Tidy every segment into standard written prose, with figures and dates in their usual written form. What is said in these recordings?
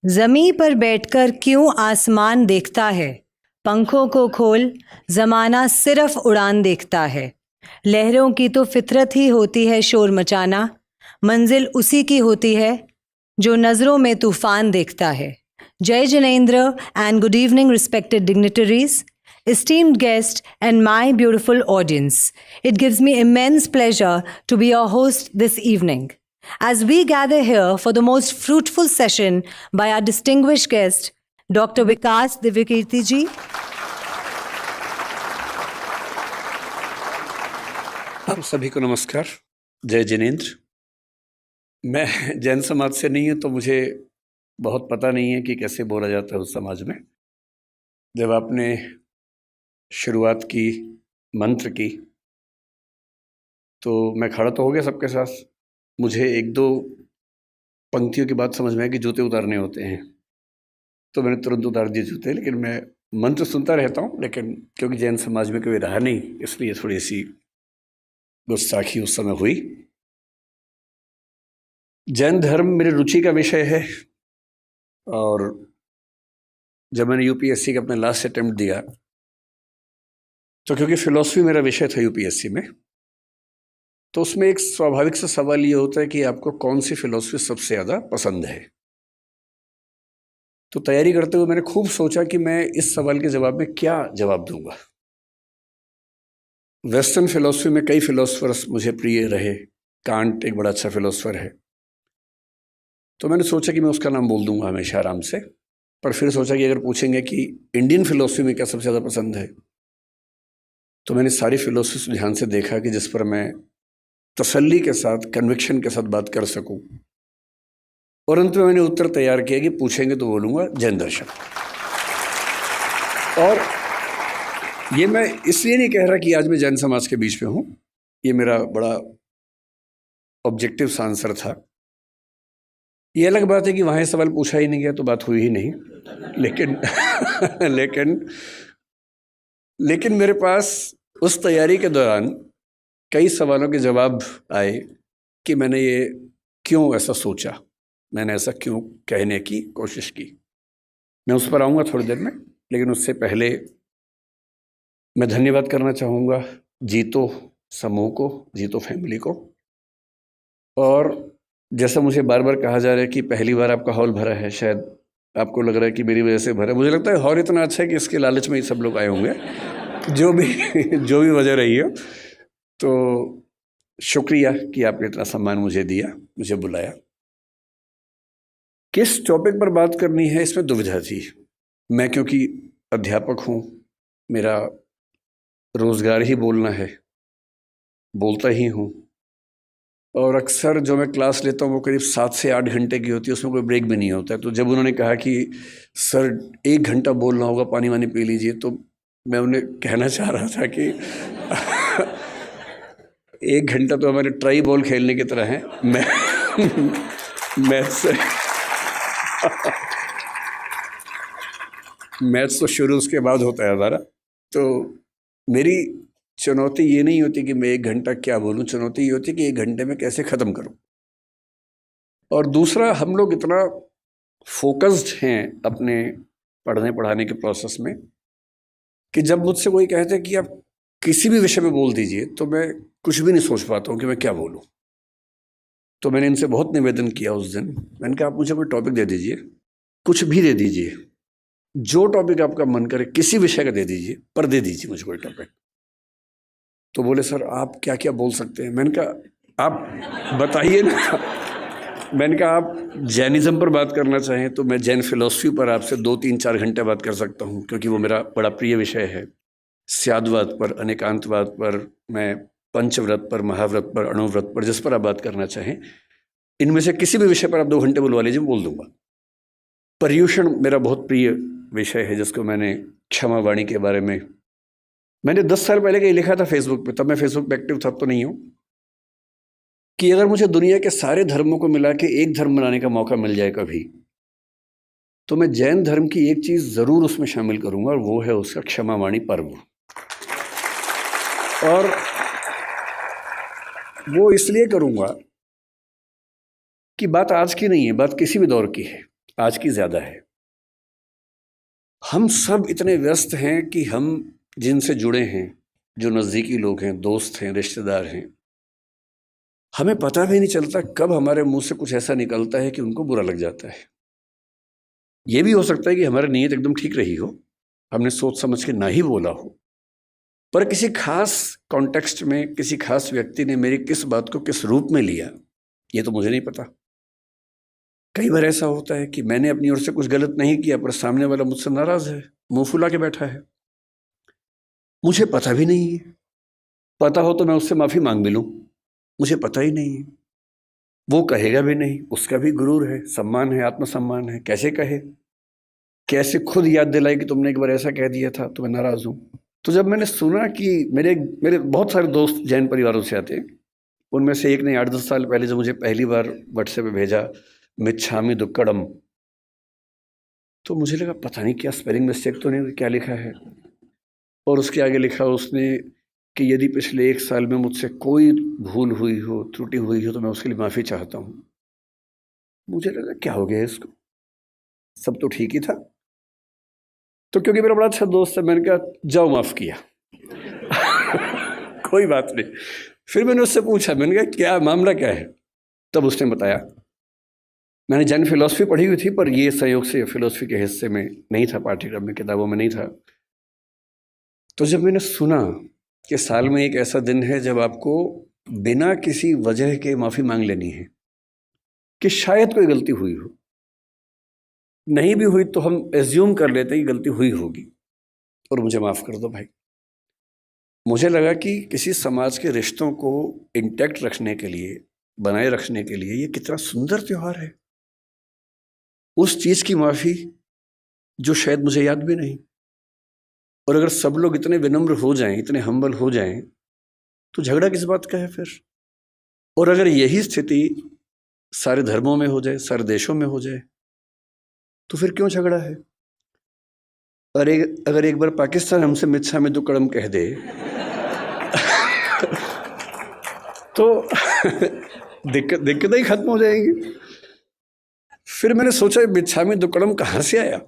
ज़मीं पर बैठकर क्यों आसमान देखता है? पंखों को खोल, ज़माना सिर्फ उड़ान देखता है। लहरों की तो फितरत ही होती है शोर मचाना, मंजिल उसी की होती है जो नज़रों में तूफान देखता है। जय Jinendra and good evening respected dignitaries, esteemed guest and my beautiful audience. It gives me immense pleasure to be your host this evening. As we gather here for the most fruitful session by our distinguished guest, Dr. Vikas Divyakirti ji, आप सभी को नमस्कार। जय जिनेंद्र। मैं जैन समाज से नहीं हूँ तो मुझे बहुत पता नहीं है कि कैसे बोला जाता है उस समाज में। जब आपने शुरुआत की मंत्र की तो मैं खड़ा तो हो गया सबके साथ। मुझे एक दो पंक्तियों की बात समझ में आई कि जूते उतारने होते हैं, तो मैंने तुरंत उतार दिए जूते। लेकिन मैं मंत्र सुनता रहता हूँ, लेकिन क्योंकि जैन समाज में कोई रहा नहीं, इसलिए थोड़ी सी गुस्ताखी उस समय हुई। जैन धर्म मेरी रुचि का विषय है, और जब मैंने यूपीएससी का अपना लास्ट अटेम्प्ट दिया तो क्योंकि फिलॉसफी मेरा विषय था यूपीएससी में, तो उसमें एक स्वाभाविक सा सवाल ये होता है कि आपको कौन सी फिलॉसफी सबसे ज़्यादा पसंद है। तो तैयारी करते हुए मैंने खूब सोचा कि मैं इस सवाल के जवाब में क्या जवाब दूंगा। वेस्टर्न फिलॉसफी में कई फिलोसफर्स मुझे प्रिय रहे। कांट एक बड़ा अच्छा फिलोसफर है, तो मैंने सोचा कि मैं उसका नाम बोल दूंगा हमेशा आराम से। पर फिर सोचा कि अगर पूछेंगे कि इंडियन फिलॉसफी में क्या सबसे ज़्यादा पसंद है, तो मैंने सारी फिलॉसफी ध्यान से देखा कि जिस पर मैं तसल्ली के साथ, कन्विक्शन के साथ बात कर सकूं। और अंत में मैंने उत्तर तैयार किया कि पूछेंगे तो बोलूँगा जैन दर्शन। और ये मैं इसलिए नहीं कह रहा कि आज मैं जैन समाज के बीच में हूँ, ये मेरा बड़ा ऑब्जेक्टिव सा आंसर था। ये अलग बात है कि वहाँ सवाल पूछा ही नहीं गया तो बात हुई ही नहीं, लेकिन लेकिन मेरे पास उस तैयारी के दौरान कई सवालों के जवाब आए कि मैंने ये क्यों ऐसा सोचा, मैंने ऐसा क्यों कहने की कोशिश की। मैं उस पर आऊँगा थोड़ी देर में, लेकिन उससे पहले मैं धन्यवाद करना चाहूँगा जीतो समूह को, जीतो फैमिली को। और जैसा मुझे बार बार कहा जा रहा है कि पहली बार आपका हॉल भरा है, शायद आपको लग रहा है कि मेरी वजह से भरा है। मुझे लगता है हॉल इतना अच्छा है कि इसके लालच में ही सब लोग आए होंगे, जो भी वजह रही हो। तो शुक्रिया कि आपने इतना सम्मान मुझे दिया, मुझे बुलाया। किस टॉपिक पर बात करनी है इसमें दुविधा थी। मैं क्योंकि अध्यापक हूँ, मेरा रोज़गार ही बोलना है, बोलता ही हूँ। और अक्सर जो मैं क्लास लेता हूँ वो करीब 7 से 8 घंटे की होती है, उसमें कोई ब्रेक भी नहीं होता है। तो जब उन्होंने कहा कि सर 1 घंटा बोलना होगा, पानी वानी पी लीजिए, तो मैं उन्हें कहना चाह रहा था कि 1 घंटा तो हमारे ट्राई बॉल खेलने की तरह है। मैथ्स तो शुरू उसके बाद होता है हमारा। तो मेरी चुनौती ये नहीं होती कि मैं 1 घंटा क्या बोलूं, चुनौती ये होती कि 1 घंटे में कैसे ख़त्म करूं। और दूसरा, हम लोग इतना फोकस्ड हैं अपने पढ़ने पढ़ाने के प्रोसेस में कि जब मुझसे कोई कहते हैं कि आप किसी भी विषय में बोल दीजिए, तो मैं कुछ भी नहीं सोच पाता हूँ कि मैं क्या बोलूँ। तो मैंने इनसे बहुत निवेदन किया उस दिन। मैंने कहा आप मुझे कोई टॉपिक दे दीजिए, कुछ भी दे दीजिए, जो टॉपिक आपका मन करे, किसी विषय का दे दीजिए, पर दे दीजिए मुझे कोई टॉपिक। तो बोले सर आप क्या क्या बोल सकते हैं। मैंने कहा आप बताइए ना। मैंने कहा आप जैनिज़्म पर बात करना चाहें तो मैं जैन फिलॉसफी पर आपसे 2-3-4 घंटे बात कर सकता हूँ, क्योंकि वो मेरा बड़ा प्रिय विषय है। स्यादवाद पर, अनेकांतवाद पर, मैं पंचव्रत पर, महाव्रत पर, अणुव्रत पर, जिस पर आप बात करना चाहें, इनमें से किसी भी विषय पर आप 2 घंटे बुलवा लीजिए, बोल दूंगा। पर्यूषण मेरा बहुत प्रिय विषय है, जिसको मैंने क्षमा वाणी के बारे में मैंने 10 साल पहले कहीं लिखा था फेसबुक पे, तब मैं फेसबुक पे एक्टिव था तो नहीं हूँ, कि अगर मुझे दुनिया के सारे धर्मों को मिला के एक धर्म बनाने का मौका मिल जाए कभी, तो मैं जैन धर्म की एक चीज़ ज़रूर उसमें शामिल करूँगा, और वो है उसका क्षमा वाणी पर्व। और वो इसलिए करूँगा कि बात आज की नहीं है, बात किसी भी दौर की है। आज की ज़्यादा है। हम सब इतने व्यस्त हैं कि हम जिनसे जुड़े हैं, जो नज़दीकी लोग हैं, दोस्त हैं, रिश्तेदार हैं, हमें पता भी नहीं चलता कब हमारे मुंह से कुछ ऐसा निकलता है कि उनको बुरा लग जाता है। ये भी हो सकता है कि हमारी नीयत एकदम ठीक रही हो, हमने सोच समझ के ना ही बोला हो, पर किसी खास कॉन्टेक्स्ट में किसी खास व्यक्ति ने मेरी किस बात को किस रूप में लिया, ये तो मुझे नहीं पता। कई बार ऐसा होता है कि मैंने अपनी ओर से कुछ गलत नहीं किया, पर सामने वाला मुझसे नाराज है, मुंह फुला के बैठा है, मुझे पता भी नहीं है। पता हो तो मैं उससे माफ़ी मांग भी लूँ, मुझे पता ही नहीं है। वो कहेगा भी नहीं, उसका भी गुरूर है, सम्मान है, आत्मसम्मान है, कैसे कहे, कैसे खुद याद दिलाए कि तुमने एक बार ऐसा कह दिया था तो मैं नाराज़ हूँ। तो जब मैंने सुना कि मेरे मेरे बहुत सारे दोस्त जैन परिवारों से आते हैं, उनमें से एक ने 8-10 साल पहले जब मुझे पहली बार व्हाट्सएप पे भेजा मिच्छामी दुक्कड़म, तो मुझे लगा पता नहीं क्या स्पेलिंग मिस्टेक तो नहीं हुई, क्या लिखा है। और उसके आगे लिखा उसने कि यदि पिछले 1 साल में मुझसे कोई भूल हुई हो, त्रुटि हुई हो, तो मैं उसके लिए माफ़ी चाहता हूँ। मुझे लगा क्या हो गया इसको, सब तो ठीक ही था। तो क्योंकि मेरा बड़ा अच्छा दोस्त है, मैंने कहा जाओ माफ़ किया। कोई बात नहीं। फिर मैंने उससे पूछा, मैंने कहा क्या मामला क्या है, तब उसने बताया। मैंने जैन फिलॉसफी पढ़ी हुई थी, पर ये संयोग से फिलॉसफी के हिस्से में नहीं था, पाठ्यक्रम में, किताबों में नहीं था। तो जब मैंने सुना कि साल में एक ऐसा दिन है जब आपको बिना किसी वजह के माफ़ी मांग लेनी है, कि शायद कोई गलती हुई हो, नहीं भी हुई तो हम एज्यूम कर लेते हैं कि गलती हुई होगी और मुझे माफ़ कर दो भाई। मुझे लगा कि किसी समाज के रिश्तों को इंटैक्ट रखने के लिए, बनाए रखने के लिए ये कितना सुंदर त्यौहार है। उस चीज़ की माफ़ी जो शायद मुझे याद भी नहीं। और अगर सब लोग इतने विनम्र हो जाएं, इतने हम्बल हो जाएं, तो झगड़ा किस बात का है फिर। और अगर यही स्थिति सारे धर्मों में हो जाए, सारे देशों में हो जाए, तो फिर क्यों झगड़ा है। और अगर एक बार पाकिस्तान हमसे मिच्छामी दुक्कड़म कह दे तो दिक्कतें ही खत्म हो जाएंगी। फिर मैंने सोचा मिच्छामी दुक्कड़म कहाँ से आया।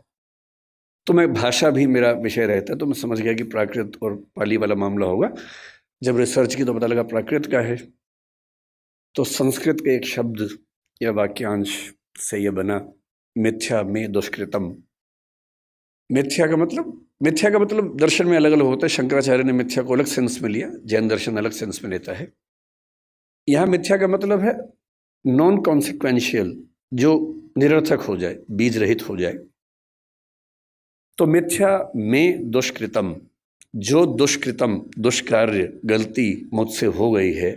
तो मैं, भाषा भी मेरा विषय रहता है, तो मैं समझ गया कि प्राकृत और पाली वाला मामला होगा। जब रिसर्च की तो पता लगा प्राकृत का है। तो संस्कृत के एक शब्द या वाक्यांश से यह बना मिथ्या में दुष्कृतम। मिथ्या का मतलब दर्शन में अलग अलग होता है। शंकराचार्य ने मिथ्या को अलग सेंस में लिया, जैन दर्शन अलग सेंस में लेता है। यहाँ मिथ्या का मतलब है नॉन कॉन्सिक्वेंशियल, जो निरर्थक हो जाए, बीज रहित हो जाए। तो मिथ्या में दुष्कृतम, जो दुष्कृतम, दुष्कार्य, गलती मुझसे हो गई है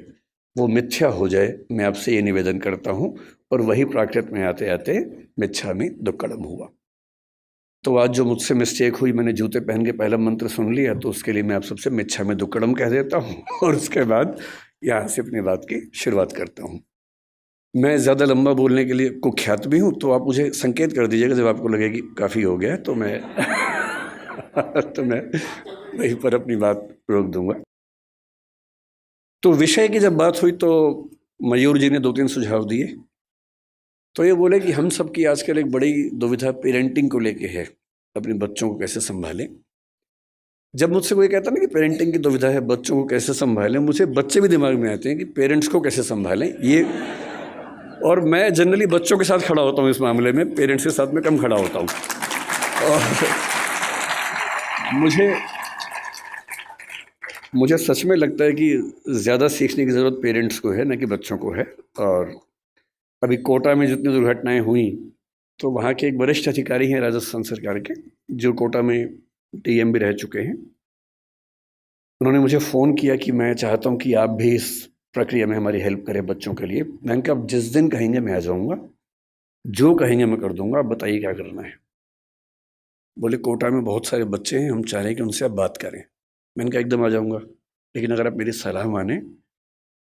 वो मिथ्या हो जाए, मैं आपसे ये निवेदन करता हूँ। और वही प्राकृत में आते आते मिच्छामी दुक्कड़म हुआ। तो आज जो मुझसे मिस्टेक हुई, मैंने जूते पहन के पहला मंत्र सुन लिया, तो उसके लिए मैं आप सबसे मिच्छामी दुक्कड़म कह देता हूँ और उसके बाद यहाँ से अपनी बात की शुरुआत करता हूँ। मैं ज़्यादा लंबा बोलने के लिए कुख्यात भी हूँ, तो आप मुझे संकेत कर दीजिएगा जब आपको लगे कि काफ़ी हो गया है, तो मैं तो मैं वहीं पर अपनी बात रोक दूंगा। तो विषय की जब बात हुई तो मयूर जी ने 2-3 सुझाव दिए। तो ये बोले कि हम सब की आजकल एक बड़ी दुविधा पेरेंटिंग को लेके है, अपने बच्चों को कैसे संभालें। जब मुझसे कोई कहता ना कि पेरेंटिंग की दुविधा है, बच्चों को कैसे संभालें, मुझे बच्चे भी दिमाग में आते हैं कि पेरेंट्स को कैसे संभालें ये। और मैं जनरली बच्चों के साथ खड़ा होता हूँ इस मामले में, पेरेंट्स के साथ में कम खड़ा होता हूँ। और मुझे सच में लगता है कि ज़्यादा सीखने की ज़रूरत पेरेंट्स को है, न कि बच्चों को है। और अभी कोटा में जितनी दुर्घटनाएं हुई, तो वहाँ के एक वरिष्ठ अधिकारी हैं राजस्थान सरकार के, जो कोटा में डीएम भी रह चुके हैं। उन्होंने मुझे फ़ोन किया कि मैं चाहता हूँ कि आप भी इस प्रक्रिया में हमारी हेल्प करें बच्चों के लिए। मैंने कहा, आप जिस दिन कहेंगे मैं आ जाऊँगा, जो कहेंगे मैं कर दूँगा, आप बताइए क्या करना है। बोले कोटा में बहुत सारे बच्चे हैं, हम चाह रहे हैं कि उनसे आप बात करें। मैंने कहा एकदम आ जाऊँगा, लेकिन अगर आप मेरी सलाह माने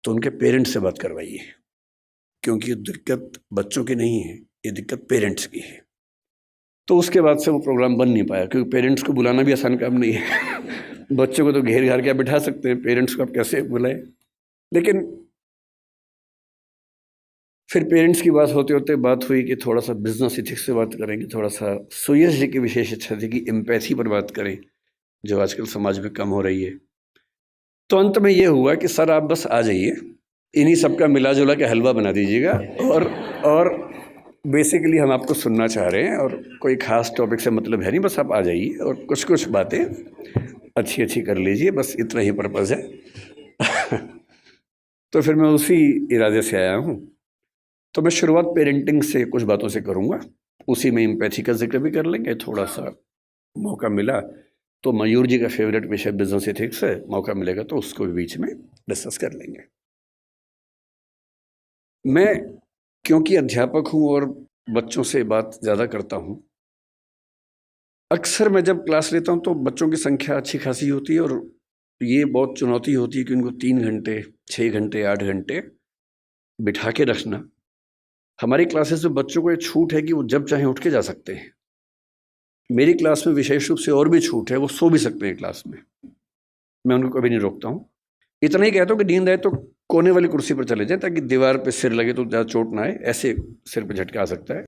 तो उनके पेरेंट्स से बात करवाइए, क्योंकि ये दिक्कत बच्चों की नहीं है, ये दिक्कत पेरेंट्स की है। तो उसके बाद से वो प्रोग्राम बन नहीं पाया, क्योंकि पेरेंट्स को बुलाना भी आसान काम नहीं है। बच्चों को तो घेर घार के बिठा सकते हैं, पेरेंट्स को आप कैसे बुलाएं। लेकिन फिर पेरेंट्स की बात होते होते बात हुई कि थोड़ा सा बिजनेस इथिक्स से बात करेंगे, थोड़ा सा सुयश जी की विशेष इच्छा थी कि एम्पैथी पर बात करें जो आजकल समाज में कम हो रही है। तो अंत में ये हुआ कि सर आप बस आ जाइए, इन्हीं सबका मिला जुला के हलवा बना दीजिएगा और बेसिकली हम आपको सुनना चाह रहे हैं और कोई ख़ास टॉपिक से मतलब है नहीं, बस आप आ जाइए और कुछ कुछ बातें अच्छी अच्छी कर लीजिए, बस इतना ही पर्पज़ है। तो फिर मैं उसी इरादे से आया हूँ। तो मैं शुरुआत पेरेंटिंग से कुछ बातों से करूँगा, उसी में एम्पैथी का जिक्र भी कर लेंगे, थोड़ा सा मौका मिला तो मयूर जी का फेवरेट विषय बिजनेस एथिक्स है, मौका मिलेगा तो उसको भी बीच में डिस्कस कर लेंगे। मैं क्योंकि अध्यापक हूँ और बच्चों से बात ज़्यादा करता हूँ, अक्सर मैं जब क्लास लेता हूँ तो बच्चों की संख्या अच्छी खासी होती है और ये बहुत चुनौती होती है कि उनको 3 घंटे 6 घंटे 8 घंटे बिठा के रखना। हमारी क्लासेस में बच्चों को ये छूट है कि वो जब चाहें उठ के जा सकते हैं। मेरी क्लास में विशेष रूप से और भी छूट है, वो सो भी सकते हैं क्लास में, मैं उनको कभी नहीं रोकता हूँ। इतना ही कहता हूँ कि नींद आए तो कोने वाली कुर्सी पर चले जाएं ताकि दीवार पे सिर लगे तो ज़्यादा चोट ना आए, ऐसे सिर पे झटका आ सकता है।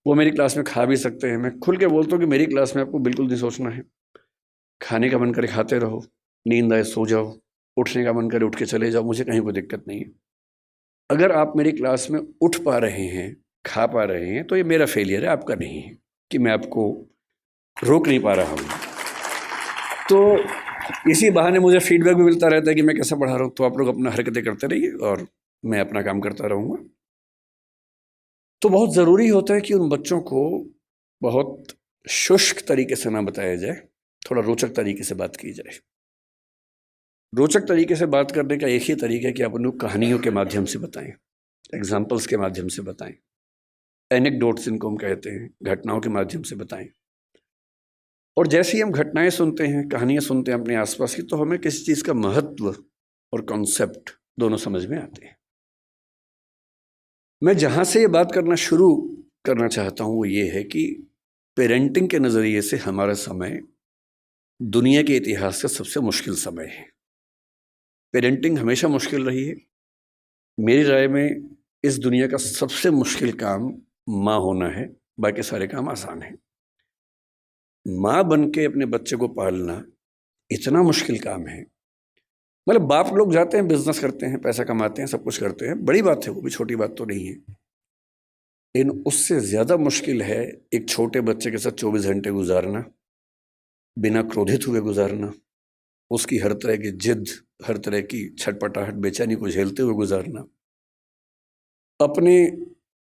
वो मेरी क्लास में खा भी सकते हैं। मैं खुल के बोलता हूँ कि मेरी क्लास में आपको बिल्कुल नहीं सोचना है, खाने का मन करे खाते रहो, नींद आए सो जाओ, उठने का मन करे उठ के चले जाओ, मुझे कहीं कोई दिक्कत नहीं है। अगर आप मेरी क्लास में उठ पा रहे हैं, खा पा रहे हैं, तो ये मेरा फेलियर है, आपका नहीं है कि मैं आपको रोक नहीं पा रहा हूँ। तो इसी बहाने मुझे फीडबैक भी मिलता रहता है कि मैं कैसा पढ़ा रहा हूँ, तो आप लोग अपना हरकतें करते रहिए और मैं अपना काम करता रहूँगा। तो बहुत ज़रूरी होता है कि उन बच्चों को बहुत शुष्क तरीके से ना बताया जाए, थोड़ा रोचक तरीके से बात की जाए। रोचक तरीके से बात करने का एक ही तरीका है कि आप उनको कहानियों के माध्यम से बताएं, एग्जाम्पल्स के माध्यम से बताएं, एनेक्डोट्स इनको हम कहते हैं, घटनाओं के माध्यम से बताएं। और जैसे ही हम घटनाएं सुनते हैं, कहानियां सुनते हैं अपने आसपास की, तो हमें किसी चीज़ का महत्व और कॉन्सेप्ट दोनों समझ में आते हैं। मैं जहाँ से ये बात करना शुरू करना चाहता हूँ वो ये है कि पेरेंटिंग के नज़रिए से हमारा समय दुनिया के इतिहास का सबसे मुश्किल समय है। पेरेंटिंग हमेशा मुश्किल रही है। मेरी राय में इस दुनिया का सबसे मुश्किल काम माँ होना है, बाकी सारे काम आसान हैं। माँ बन के अपने बच्चे को पालना इतना मुश्किल काम है। मतलब बाप लोग जाते हैं, बिजनेस करते हैं, पैसा कमाते हैं, सब कुछ करते हैं, बड़ी बात है, वो भी छोटी बात तो नहीं है। लेकिन उससे ज़्यादा मुश्किल है एक छोटे बच्चे के साथ 24 घंटे गुजारना, बिना क्रोधित हुए गुजारना, उसकी हर तरह की जिद, हर तरह की छटपटाहट, बेचैनी को झेलते हुए गुजारना, अपने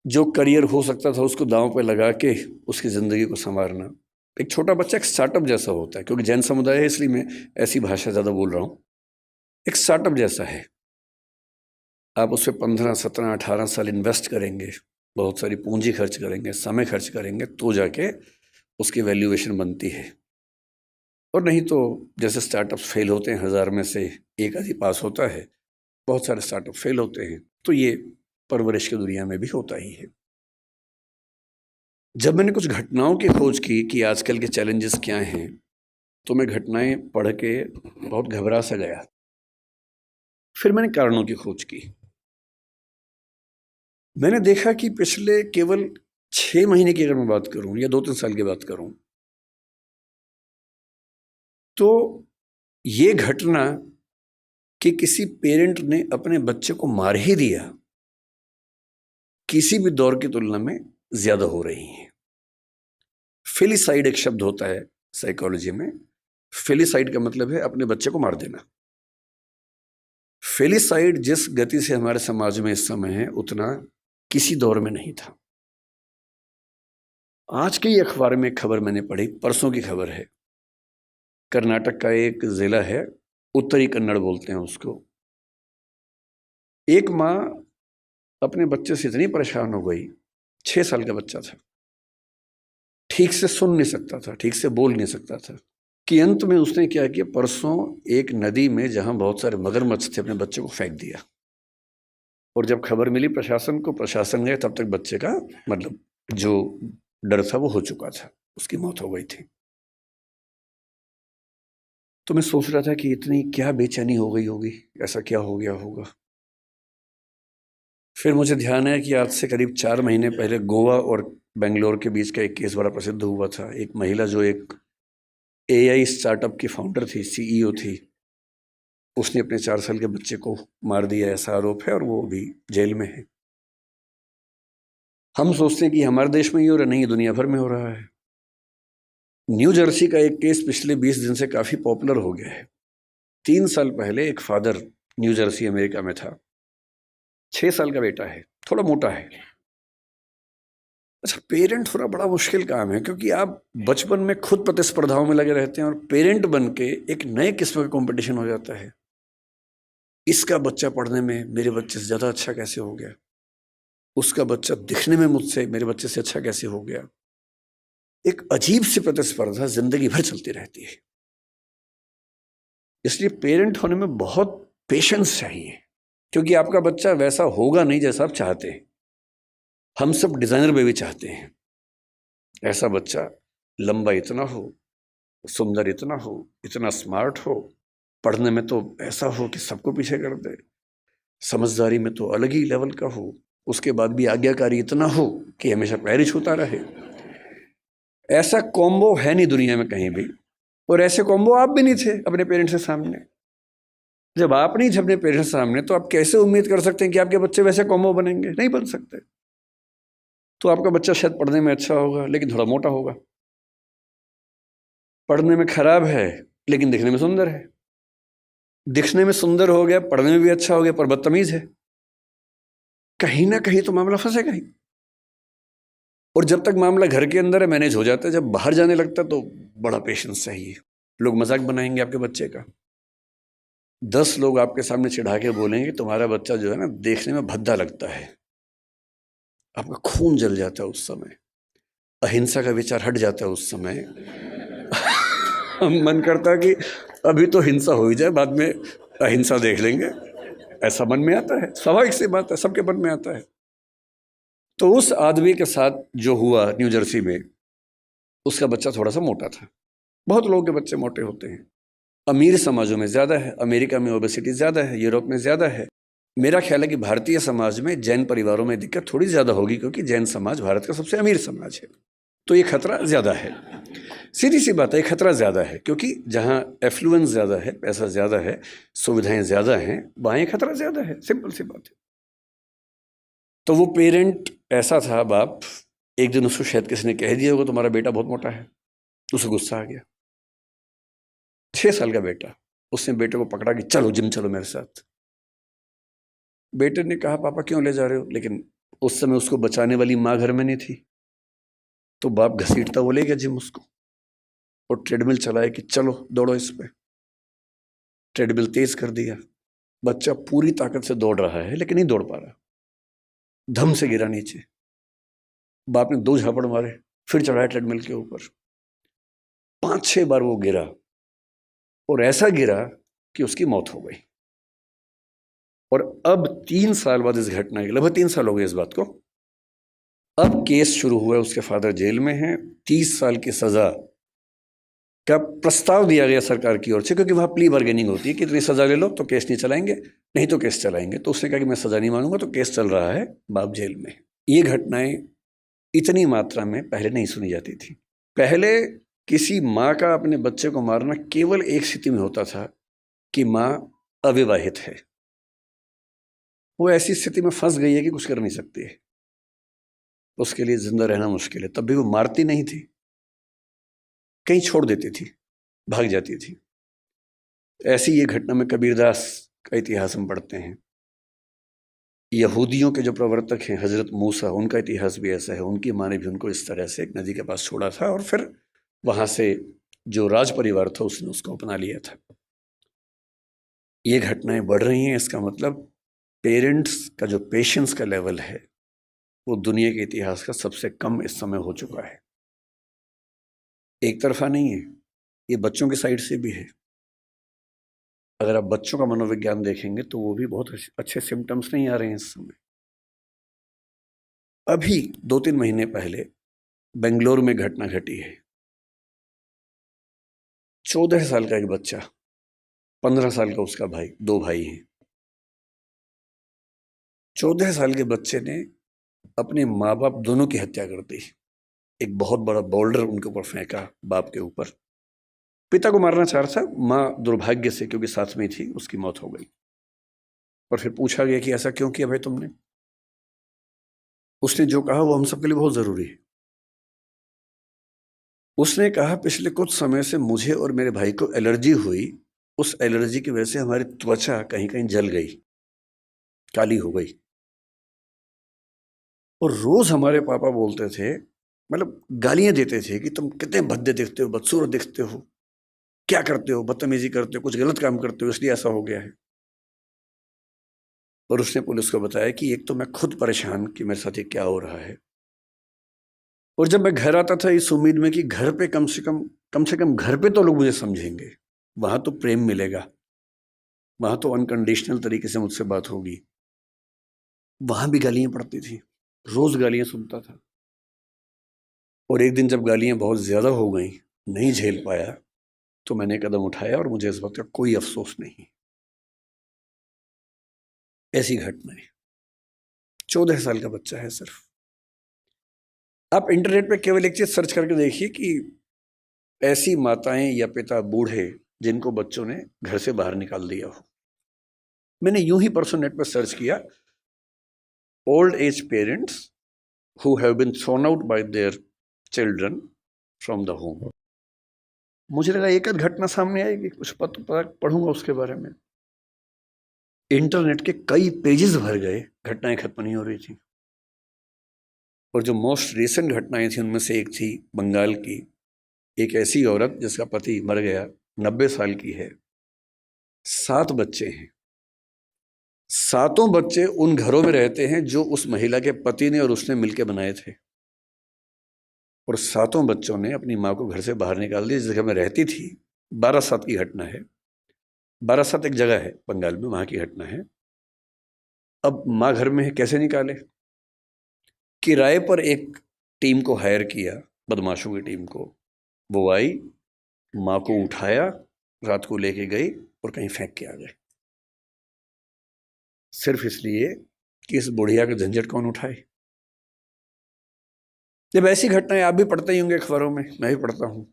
जो करियर हो सकता था उसको दांव पे लगा के उसकी ज़िंदगी को संवारना। एक छोटा बच्चा एक स्टार्टअप जैसा होता है, क्योंकि जैन समुदाय है इसलिए मैं ऐसी भाषा ज़्यादा बोल रहा हूँ। एक स्टार्टअप जैसा है, आप उस पर 15, 17, 18 साल इन्वेस्ट करेंगे, बहुत सारी पूंजी खर्च करेंगे, समय खर्च करेंगे, तो जाके उसकी वैल्यूएशन बनती है। और नहीं तो जैसे स्टार्टअप फेल होते हैं, 1000 में से एक आधी पास होता है, बहुत सारे स्टार्टअप फेल होते हैं। तो ये परवरिश की दुनिया में भी होता ही है। जब मैंने कुछ घटनाओं की खोज की कि आजकल के चैलेंजेस क्या हैं, तो मैं घटनाएं पढ़ के बहुत घबरा सा गया। फिर मैंने कारणों की खोज की। मैंने देखा कि पिछले केवल 6 महीने की अगर मैं बात करूं या 2-3 साल की बात करूं, तो ये घटना कि किसी पेरेंट ने अपने बच्चे को मार ही दिया, किसी भी दौर की तुलना में ज्यादा हो रही है। फिलिसाइड एक शब्द होता है साइकोलॉजी में। फिलिसाइड का मतलब है अपने बच्चे को मार देना। फिलिसाइड जिस गति से हमारे समाज में इस समय है, उतना किसी दौर में नहीं था। आज के ही अखबार में खबर मैंने पढ़ी, परसों की खबर है। कर्नाटक का एक जिला है, उत्तरी कन्नड़ बोलते हैं उसको। एक माँ अपने बच्चे से इतनी परेशान हो गई, 6 साल का बच्चा था, ठीक से सुन नहीं सकता था, ठीक से बोल नहीं सकता था, कि अंत में उसने क्या किया, परसों एक नदी में जहां बहुत सारे मगरमच्छ थे, अपने बच्चे को फेंक दिया। और जब खबर मिली प्रशासन को, प्रशासन गए, तब तक बच्चे का मतलब जो डर था वो हो चुका था, उसकी मौत हो गई थी। तो मैं सोच रहा था कि इतनी क्या बेचैनी हो गई होगी, ऐसा क्या हो गया होगा। फिर मुझे ध्यान है कि आज से करीब 4 महीने पहले गोवा और बेंगलोर के बीच का एक केस बड़ा प्रसिद्ध हुआ था। एक महिला जो एक AI स्टार्टअप की फाउंडर थी, CEO थी, उसने अपने 4 साल के बच्चे को मार दिया, ऐसा आरोप है, और वो अभी जेल में है। हम सोचते हैं कि हमारे देश में ही हो रहा, नहीं, दुनिया भर में हो रहा है। न्यू जर्सी का एक केस पिछले 20 दिन से काफ़ी पॉपुलर हो गया है। 3 साल पहले एक फादर न्यू जर्सी अमेरिका में था, 6 साल का बेटा है, थोड़ा मोटा है। अच्छा, पेरेंट होना बड़ा मुश्किल काम है, क्योंकि आप बचपन में खुद प्रतिस्पर्धाओं में लगे रहते हैं और पेरेंट बन के एक नए किस्म का कंपटीशन हो जाता है। इसका बच्चा पढ़ने में मेरे बच्चे से ज़्यादा अच्छा कैसे हो गया, उसका बच्चा दिखने में मुझसे मेरे बच्चे से अच्छा कैसे हो गया। एक अजीब सी प्रतिस्पर्धा जिंदगी भर चलती रहती है। इसलिए पेरेंट होने में बहुत पेशेंस चाहिए, क्योंकि आपका बच्चा वैसा होगा नहीं जैसा आप चाहते हैं। हम सब डिजाइनर बेबी चाहते हैं, ऐसा बच्चा लंबा इतना हो, सुंदर इतना हो, इतना स्मार्ट हो, पढ़ने में तो ऐसा हो कि सबको पीछे कर दे, समझदारी में तो अलग ही लेवल का हो, उसके बाद भी आज्ञाकारी इतना हो कि हमेशा पैर ही छूता रहे। ऐसा कॉम्बो है नहीं दुनिया में कहीं भी, और ऐसे कॉम्बो आप भी नहीं थे अपने पेरेंट्स के सामने। जब आप नहीं थे अपने पेरेंट्स के सामने, तो आप कैसे उम्मीद कर सकते हैं कि आपके बच्चे वैसे कॉम्बो बनेंगे? नहीं बन सकते। तो आपका बच्चा शायद पढ़ने में अच्छा होगा लेकिन थोड़ा मोटा होगा, पढ़ने में खराब है लेकिन दिखने में सुंदर है, दिखने में सुंदर हो गया, पढ़ने में भी अच्छा हो गया, पर बदतमीज है। कहीं ना कहीं तो मामला फंसेगा ही। और जब तक मामला घर के अंदर है मैनेज हो जाता है, जब बाहर जाने लगता है तो बड़ा पेशेंस चाहिए। लोग मजाक बनाएंगे आपके बच्चे का, 10 लोग आपके सामने चिढ़ा के बोलेंगे तुम्हारा बच्चा जो है ना देखने में भद्दा लगता है, आपका खून जल जाता है उस समय, अहिंसा का विचार हट जाता है उस समय। मन करता है कि अभी तो हिंसा हो ही जाए, बाद में अहिंसा देख लेंगे, ऐसा मन में आता है। स्वाभाविक सी बात है, सबके मन में आता है। तो उस आदमी के साथ जो हुआ न्यू जर्सी में, उसका बच्चा थोड़ा सा मोटा था। बहुत लोगों के बच्चे मोटे होते हैं, अमीर समाजों में ज़्यादा है, अमेरिका में ओबेसिटी ज़्यादा है, यूरोप में ज़्यादा है। मेरा ख्याल है कि भारतीय समाज में जैन परिवारों में दिक्कत थोड़ी ज़्यादा होगी, क्योंकि जैन समाज भारत का सबसे अमीर समाज है, तो ये खतरा ज़्यादा है। सीधी सी बात है, खतरा ज़्यादा है, क्योंकि जहाँ एफ्लुएंस ज़्यादा है, पैसा ज़्यादा है, सुविधाएं ज़्यादा हैं, वहाँ ये खतरा ज़्यादा है। सिंपल सी बात है। तो वो पेरेंट ऐसा था, बाप, एक दिन उसको शायद किसी ने कह दिया होगा तुम्हारा बेटा बहुत मोटा है, उसे गुस्सा आ गया। 6 साल का बेटा, उसने बेटे को पकड़ा कि चलो जिम चलो मेरे साथ। बेटे ने कहा पापा क्यों ले जा रहे हो, लेकिन उस समय उसको बचाने वाली माँ घर में नहीं थी, तो बाप घसीटता वो ले गया जिम उसको, और ट्रेडमिल चलाया कि चलो दौड़ो इस पे। ट्रेडमिल तेज कर दिया, बच्चा पूरी ताकत से दौड़ रहा है लेकिन नहीं दौड़ पा रहा, धम से गिरा नीचे। बाप ने 2 झापड़ मारे, फिर चढ़ाया ट्रेडमिल के ऊपर। 5-6 बार वो गिरा, और ऐसा गिरा कि उसकी मौत हो गई। और अब 3 साल बाद इस घटना के, लगभग 3 साल हो गए इस बात को, अब केस शुरू हुआ है, उसके फादर जेल में हैं। 30 साल की सजा का प्रस्ताव दिया गया सरकार की ओर से, क्योंकि वहाँ प्ली बार्गेनिंग होती है कि इतनी सजा ले लो तो केस नहीं चलाएंगे, नहीं तो केस चलाएंगे। तो उसने कहा कि मैं सजा नहीं मानूंगा, तो केस चल रहा है, बाप जेल में। ये घटनाएं इतनी मात्रा में पहले नहीं सुनी जाती थी। पहले किसी माँ का अपने बच्चे को मारना केवल एक स्थिति में होता था कि माँ अविवाहित है, वो ऐसी स्थिति में फंस गई है कि कुछ कर नहीं सकती है, उसके लिए जिंदा रहना मुश्किल है, तब भी वो मारती नहीं थी, कहीं छोड़ देती थी, भाग जाती थी। ऐसी ये घटना में कबीरदास का इतिहास हम पढ़ते हैं। यहूदियों के जो प्रवर्तक हैं हजरत मूसा, उनका इतिहास भी ऐसा है। उनकी माँ ने भी उनको इस तरह से एक नदी के पास छोड़ा था, और फिर वहां से जो राज परिवार था उसने उसको अपना लिया था। ये घटनाएं बढ़ रही हैं, इसका मतलब पेरेंट्स का जो पेशेंस का लेवल है वो दुनिया के इतिहास का सबसे कम इस समय हो चुका है। एक तरफा नहीं है, ये बच्चों की साइड से भी है। अगर आप बच्चों का मनोविज्ञान देखेंगे तो वो भी बहुत अच्छे सिम्टम्स नहीं आ रहे हैं इस समय। अभी 2-3 महीने पहले बेंगलोर में घटना घटी है। 14 साल का एक बच्चा, 15 साल का उसका भाई, 2 भाई हैं, 14 साल के बच्चे ने अपने माँ बाप दोनों की हत्या कर दी। एक बहुत बड़ा बोल्डर उनके ऊपर फेंका, बाप के ऊपर। पिता को मारना चाह रहा था, माँ दुर्भाग्य से क्योंकि साथ में थी, उसकी मौत हो गई। और फिर पूछा गया कि ऐसा क्यों किया भाई तुमने? उसने जो कहा वो हम सबके लिए बहुत जरूरी है। उसने कहा पिछले कुछ समय से मुझे और मेरे भाई को एलर्जी हुई, उस एलर्जी की वजह से हमारी त्वचा कहीं कहीं जल गई, काली हो गई। और रोज हमारे पापा बोलते थे, मतलब गालियां देते थे कि तुम कितने भद्दे दिखते हो, बदसूरत दिखते हो, क्या करते हो, बदतमीजी करते हो, कुछ गलत काम करते हो, इसलिए ऐसा हो गया है। और उसने पुलिस को बताया कि एक तो मैं खुद परेशान कि मेरे साथ ये क्या हो रहा है, और जब मैं घर आता था इस उम्मीद में कि घर पे कम से कम घर पे तो लोग मुझे समझेंगे, वहां तो प्रेम मिलेगा, वहां तो अनकंडीशनल तरीके से मुझसे बात होगी। वहां भी गालियां पड़ती थी, रोज गालियां सुनता था। और एक दिन जब गालियां बहुत ज्यादा हो गई, नहीं झेल पाया, तो मैंने कदम उठाया और मुझे इस बात का कोई अफसोस नहीं। ऐसी घटनाएं। 14 साल का बच्चा है सिर्फ। आप इंटरनेट पे केवल एक चीज सर्च करके देखिए कि ऐसी माताएं या पिता बूढ़े जिनको बच्चों ने घर से बाहर निकाल दिया हो। मैंने यूं ही परसों नेट पर सर्च किया, old age parents who have been thrown out by their children from the home. मुझे लगा एक आध घटना सामने आएगी, कुछ पढ़ूंगा उसके बारे में। इंटरनेट के कई पेजेस भर गए, घटनाएं खत्म नहीं हो रही थी। और जो मोस्ट रिसेंट घटनाएं थी उनमें से एक थी बंगाल की, एक ऐसी औरत जिसका पति मर गया, 90 साल की है, 7 बच्चे हैं। 7 बच्चे उन घरों में रहते हैं जो उस महिला के पति ने और उसने मिलकर बनाए थे। और 7 बच्चों ने अपनी माँ को घर से बाहर निकाल दिया, जिस जगह में रहती थी। बारासात की घटना है। बारासात एक जगह है बंगाल में, वहां की घटना है। अब माँ घर में है, कैसे निकाले? किराए पर एक टीम को हायर किया, बदमाशों की टीम को। वो आई, माँ को उठाया, रात को लेके गई और कहीं फेंक के आ गए, सिर्फ इसलिए कि इस बुढ़िया का झंझट कौन उठाए। जब ऐसी घटनाएं, आप भी पढ़ते ही होंगे अखबारों में, मैं भी पढ़ता हूं।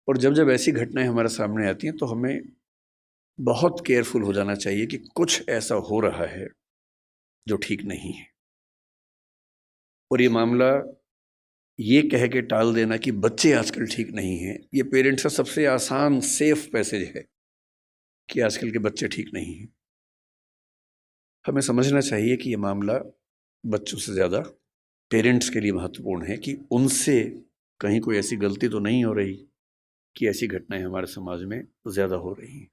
और जब जब ऐसी घटनाएं हमारे सामने आती हैं तो हमें बहुत केयरफुल हो जाना चाहिए कि कुछ ऐसा हो रहा है जो ठीक नहीं है। और ये मामला ये कह के टाल देना कि बच्चे आजकल ठीक नहीं हैं, ये पेरेंट्स का सबसे आसान सेफ मैसेज है कि आजकल के बच्चे ठीक नहीं हैं। हमें समझना चाहिए कि ये मामला बच्चों से ज़्यादा पेरेंट्स के लिए महत्वपूर्ण है कि उनसे कहीं कोई ऐसी गलती तो नहीं हो रही कि ऐसी घटनाएं हमारे समाज में ज़्यादा हो रही हैं।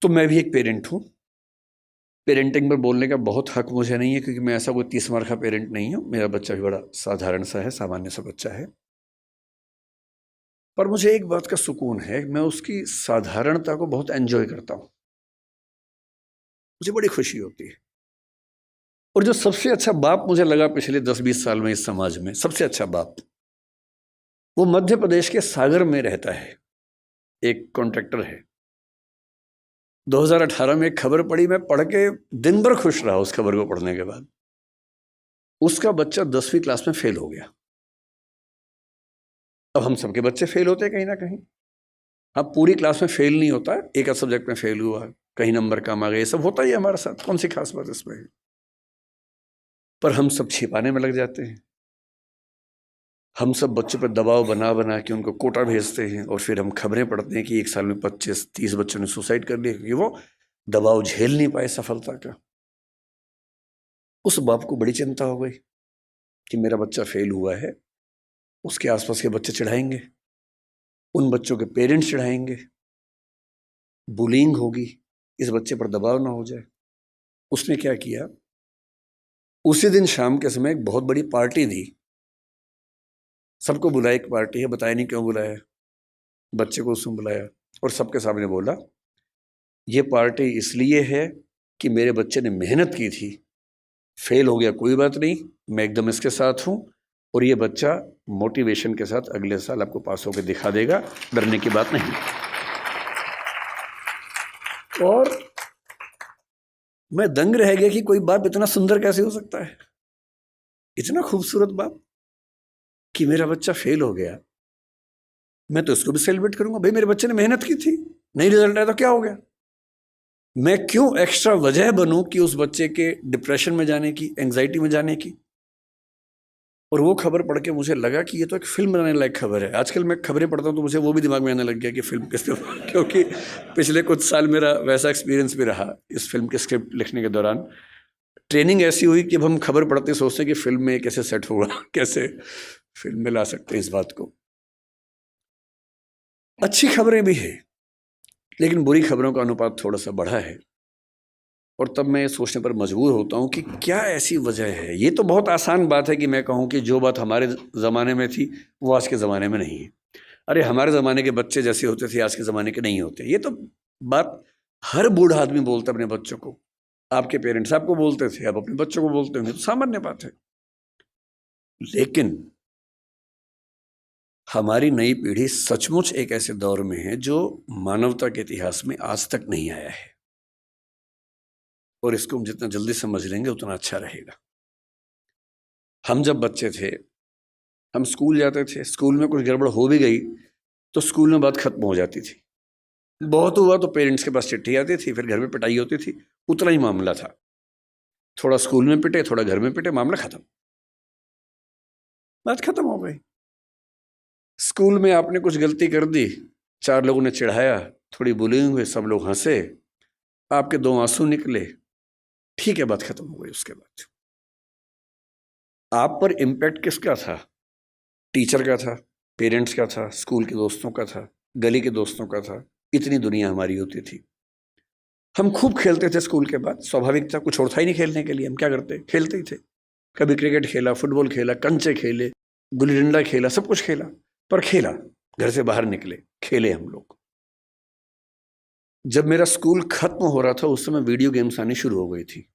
तो मैं भी एक पेरेंट हूँ। पेरेंटिंग पर बोलने का बहुत हक मुझे नहीं है, क्योंकि मैं ऐसा कोई 30 मार का पेरेंट नहीं हूँ। मेरा बच्चा भी बड़ा साधारण सा है, सामान्य सा बच्चा है। पर मुझे एक बात का सुकून है, मैं उसकी साधारणता को बहुत एंजॉय करता हूँ, मुझे बड़ी खुशी होती है। और जो सबसे अच्छा बाप मुझे लगा पिछले 10-20 साल में इस समाज में, सबसे अच्छा बाप, वो मध्य प्रदेश के सागर में रहता है, एक कॉन्ट्रैक्टर है। 2018 में एक खबर पड़ी, मैं पढ़ के दिन भर खुश रहा उस खबर को पढ़ने के बाद। उसका बच्चा 10वीं क्लास में फेल हो गया। अब हम सबके बच्चे फेल होते हैं कहीं ना कहीं। हाँ, पूरी क्लास में फेल नहीं होता, एक आध सब्जेक्ट में फेल हुआ, कहीं नंबर कम आ गए, सब होता ही है हमारे साथ, कौन सी खास बात इसमें है। पर हम सब छिपाने में लग जाते हैं। हम सब बच्चों पर दबाव बना बना के उनको कोटा भेजते हैं, और फिर हम खबरें पढ़ते हैं कि एक साल में 25-30 बच्चों ने सुसाइड कर लिया, क्योंकि वो दबाव झेल नहीं पाए सफलता का। उस बाप को बड़ी चिंता हो गई कि मेरा बच्चा फेल हुआ है, उसके आसपास के बच्चे चिढ़ाएंगे, उन बच्चों के पेरेंट्स चिढ़ाएंगे, बुलिंग होगी, इस बच्चे पर दबाव ना हो जाए। उसने क्या किया, उसी दिन शाम के समय एक बहुत बड़ी पार्टी दी, सबको बुलाया, एक पार्टी है, बताया नहीं क्यों बुलाया, बच्चे को उसमें बुलाया और सबके सामने बोला, ये पार्टी इसलिए है कि मेरे बच्चे ने मेहनत की थी, फेल हो गया कोई बात नहीं, मैं एकदम इसके साथ हूँ, और ये बच्चा मोटिवेशन के साथ अगले साल आपको पास होकर दिखा देगा, डरने की बात नहीं। और मैं दंग रह गया कि कोई बाप इतना सुंदर कैसे हो सकता है, इतना खूबसूरत बाप, कि मेरा बच्चा फेल हो गया। मैं तो इसको भी सेलिब्रेट करूंगा, भाई मेरे बच्चे ने मेहनत की थी, नहीं रिजल्ट आया तो क्या हो गया। मैं क्यों एक्स्ट्रा वजह बनूं कि उस बच्चे के डिप्रेशन में जाने की, एंग्जाइटी में जाने की। और वो खबर पढ़ के मुझे लगा कि ये तो एक फिल्म बनाने लायक खबर है। आजकल मैं खबरें पढ़ता हूँ तो मुझे वो भी दिमाग में आने लग गया कि फिल्म किस पे क्योंकि पिछले कुछ साल मेरा वैसा एक्सपीरियंस भी रहा इस फिल्म के स्क्रिप्ट लिखने के दौरान। ट्रेनिंग ऐसी हुई कि अब हम खबर पढ़ते सोचते हैं कि फिल्म में कैसे सेट होगा, कैसे फिल्म में ला सकते हैं इस बात को। अच्छी खबरें भी है, लेकिन बुरी खबरों का अनुपात थोड़ा सा बढ़ा है। और तब मैं ये सोचने पर मजबूर होता हूँ कि क्या ऐसी वजह है। ये तो बहुत आसान बात है कि मैं कहूँ कि जो बात हमारे ज़माने में थी वो आज के ज़माने में नहीं है। अरे हमारे ज़माने के बच्चे जैसे होते थे आज के ज़माने के नहीं होते। ये तो बात हर बूढ़ा आदमी बोलता है अपने बच्चों को। आपके पेरेंट्स आपको बोलते थे, आप अपने बच्चों को बोलते होंगे, तो सामान्य बात है। लेकिन हमारी नई पीढ़ी सचमुच एक ऐसे दौर में है जो मानवता के इतिहास में आज तक नहीं आया है, और इसको हम जितना जल्दी समझ लेंगे उतना अच्छा रहेगा। हम जब बच्चे थे, हम स्कूल जाते थे, स्कूल में कुछ गड़बड़ हो भी गई तो स्कूल में बात खत्म हो जाती थी। बहुत हुआ तो पेरेंट्स के पास चिट्ठी आती थी, फिर घर में पिटाई होती थी, उतना ही मामला था। थोड़ा स्कूल में पिटे, थोड़ा घर में पिटे, मामला खत्म, बात खत्म हो गई। स्कूल में आपने कुछ गलती कर दी, 4 लोगों ने चिढ़ाया, थोड़ी बुलिंग हुई, सब लोग हंसे, आपके 2 आंसू निकले, ठीक है, बात खत्म हो गई। उसके बाद आप पर इम्पैक्ट किसका था? टीचर का था, पेरेंट्स का था, स्कूल के दोस्तों का था, गली के दोस्तों का था। इतनी दुनिया हमारी होती थी। हम खूब खेलते थे स्कूल के बाद, स्वाभाविक था, कुछ और था ही नहीं खेलने के लिए। हम क्या करते, खेलते ही थे। कभी क्रिकेट खेला, फुटबॉल खेला, कंचे खेले, गुल्ली डंडा खेला, सब कुछ खेला। पर खेला, घर से बाहर निकले, खेले हम लोग। जब मेरा स्कूल खत्म हो रहा था उस समय वीडियो गेम्स आनी शुरू हो गई थी।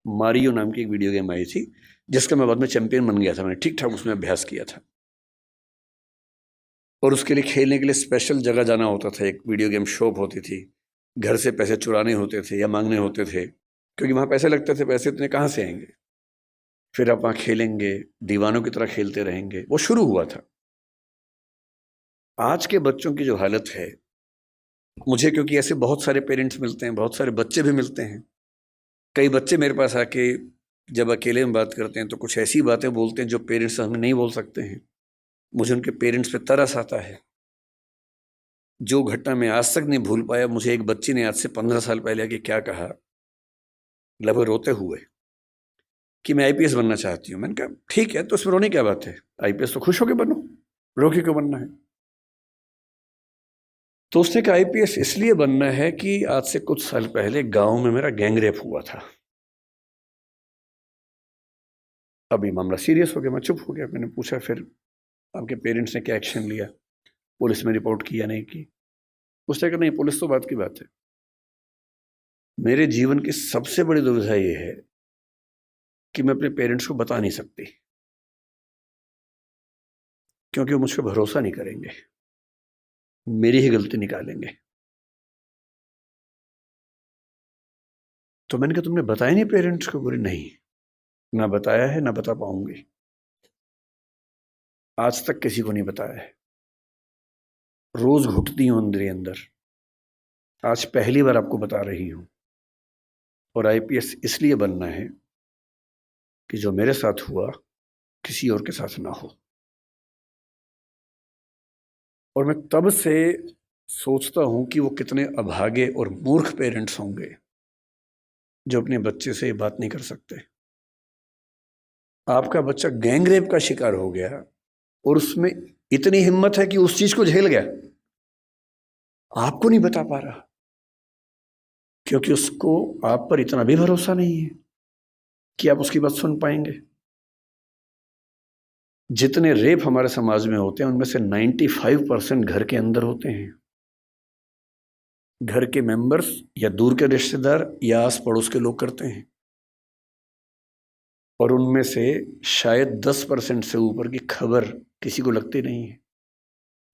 मारियो नाम की एक वीडियो गेम आई थी जिसका मैं बाद में चैंपियन बन गया था। मैंने ठीक ठाक उसमें अभ्यास किया था, और उसके लिए खेलने के लिए स्पेशल जगह जाना होता था। एक वीडियो गेम शॉप होती थी, घर से पैसे चुराने होते थे या मांगने होते थे, क्योंकि वहाँ पैसे लगते थे। पैसे इतने कहाँ से आएंगे? फिर आप वहाँ खेलेंगे, दीवानों की तरह खेलते रहेंगे। वो शुरू हुआ था। आज के बच्चों की जो हालत है, मुझे क्योंकि ऐसे बहुत सारे पेरेंट्स मिलते हैं, बहुत सारे बच्चे भी मिलते हैं। कई बच्चे मेरे पास आके जब अकेले में बात करते हैं तो कुछ ऐसी बातें बोलते हैं जो पेरेंट्स हमें नहीं बोल सकते हैं। मुझे उनके पेरेंट्स पे तरस आता है। जो घटना मैं आज तक नहीं भूल पाया, मुझे एक बच्ची ने आज से 15 साल पहले आके क्या कहा, लगभग रोते हुए, कि मैं आईपीएस बनना चाहती हूँ। मैंने कहा ठीक है, तो उसमें रोने क्या बात है? आईपीएस तो खुश होकर बनो, रो के क्यों बनना है? तो उसने कहा आईपीएस इसलिए बनना है कि आज से कुछ साल पहले गांव में मेरा गैंग रेप हुआ था। अभी मामला सीरियस हो गया, मैं चुप हो गया। मैंने पूछा फिर आपके पेरेंट्स ने क्या एक्शन लिया? पुलिस में रिपोर्ट किया नहीं की? उसने कहा नहीं, पुलिस तो बात की बात है। मेरे जीवन की सबसे बड़ी दुविधा ये है कि मैं अपने पेरेंट्स को बता नहीं सकती, क्योंकि वो मुझ पर भरोसा नहीं करेंगे, मेरी ही गलती निकालेंगे। तो मैंने कहा तुमने बताया नहीं पेरेंट्स को? बोले नहीं, ना बताया है, ना बता पाऊंगी, आज तक किसी को नहीं बताया है। रोज घुटती हूं अंदर ही अंदर, आज पहली बार आपको बता रही हूं। और आईपीएस इसलिए बनना है कि जो मेरे साथ हुआ किसी और के साथ ना हो। और मैं तब से सोचता हूं कि वो कितने अभागे और मूर्ख पेरेंट्स होंगे जो अपने बच्चे से ये बात नहीं कर सकते। आपका बच्चा गैंगरेप का शिकार हो गया और उसमें इतनी हिम्मत है कि उस चीज को झेल गया, आपको नहीं बता पा रहा, क्योंकि उसको आप पर इतना भी भरोसा नहीं है कि आप उसकी बात सुन पाएंगे। जितने रेप हमारे समाज में होते हैं उनमें से 95% घर के अंदर होते हैं। घर के मेंबर्स या दूर के रिश्तेदार या आस पड़ोस के लोग करते हैं। और उनमें से शायद 10% से ऊपर की खबर किसी को लगती नहीं है।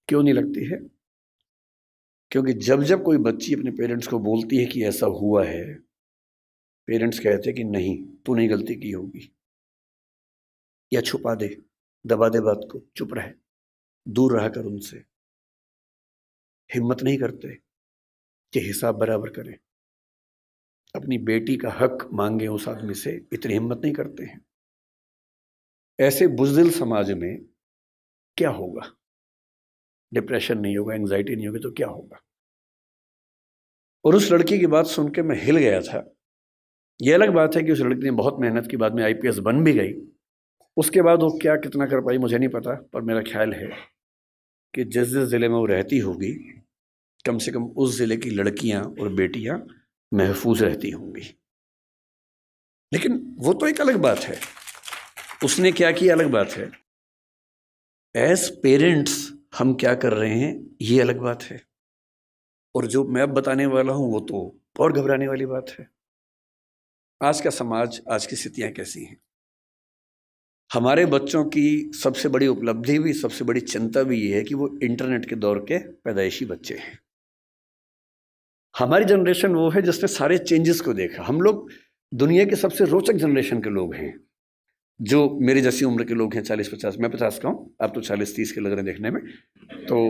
क्यों नहीं लगती है? क्योंकि जब जब कोई बच्ची अपने पेरेंट्स को बोलती है कि ऐसा हुआ है, पेरेंट्स कहते कि नहीं, तूने गलती की होगी, या छुपा दे, दबा दे बात को, चुप रहे, दूर रहा कर उनसे। हिम्मत नहीं करते कि हिसाब बराबर करें, अपनी बेटी का हक मांगे उस आदमी से, इतनी हिम्मत नहीं करते हैं। ऐसे बुज़दिल समाज में क्या होगा? डिप्रेशन नहीं होगा, एंजाइटी नहीं होगी तो क्या होगा? और उस लड़की की बात सुन के मैं हिल गया था। ये अलग बात है कि उस लड़की ने बहुत मेहनत की, बाद में आईपीएस बन भी गई। उसके बाद वो क्या कितना कर पाई मुझे नहीं पता, पर मेरा ख्याल है कि जिस जिस ज़िले में वो रहती होगी, कम से कम उस ज़िले की लड़कियां और बेटियां महफूज रहती होंगी। लेकिन वो तो एक अलग बात है, उसने क्या किया अलग बात है। एज पेरेंट्स हम क्या कर रहे हैं ये अलग बात है। और जो मैं अब बताने वाला हूं वो तो और घबराने वाली बात है। आज का समाज, आज की स्थितियां कैसी हैं? हमारे बच्चों की सबसे बड़ी उपलब्धि भी, सबसे बड़ी चिंता भी ये है कि वो इंटरनेट के दौर के पैदाइशी बच्चे हैं। हमारी जनरेशन वो है जिसने सारे चेंजेस को देखा। हम लोग दुनिया के सबसे रोचक जनरेशन के लोग हैं, जो मेरी जैसी उम्र के लोग हैं, 40-50। मैं 50 का हूँ, आप तो 40-30 के लग रहे हैं देखने में। तो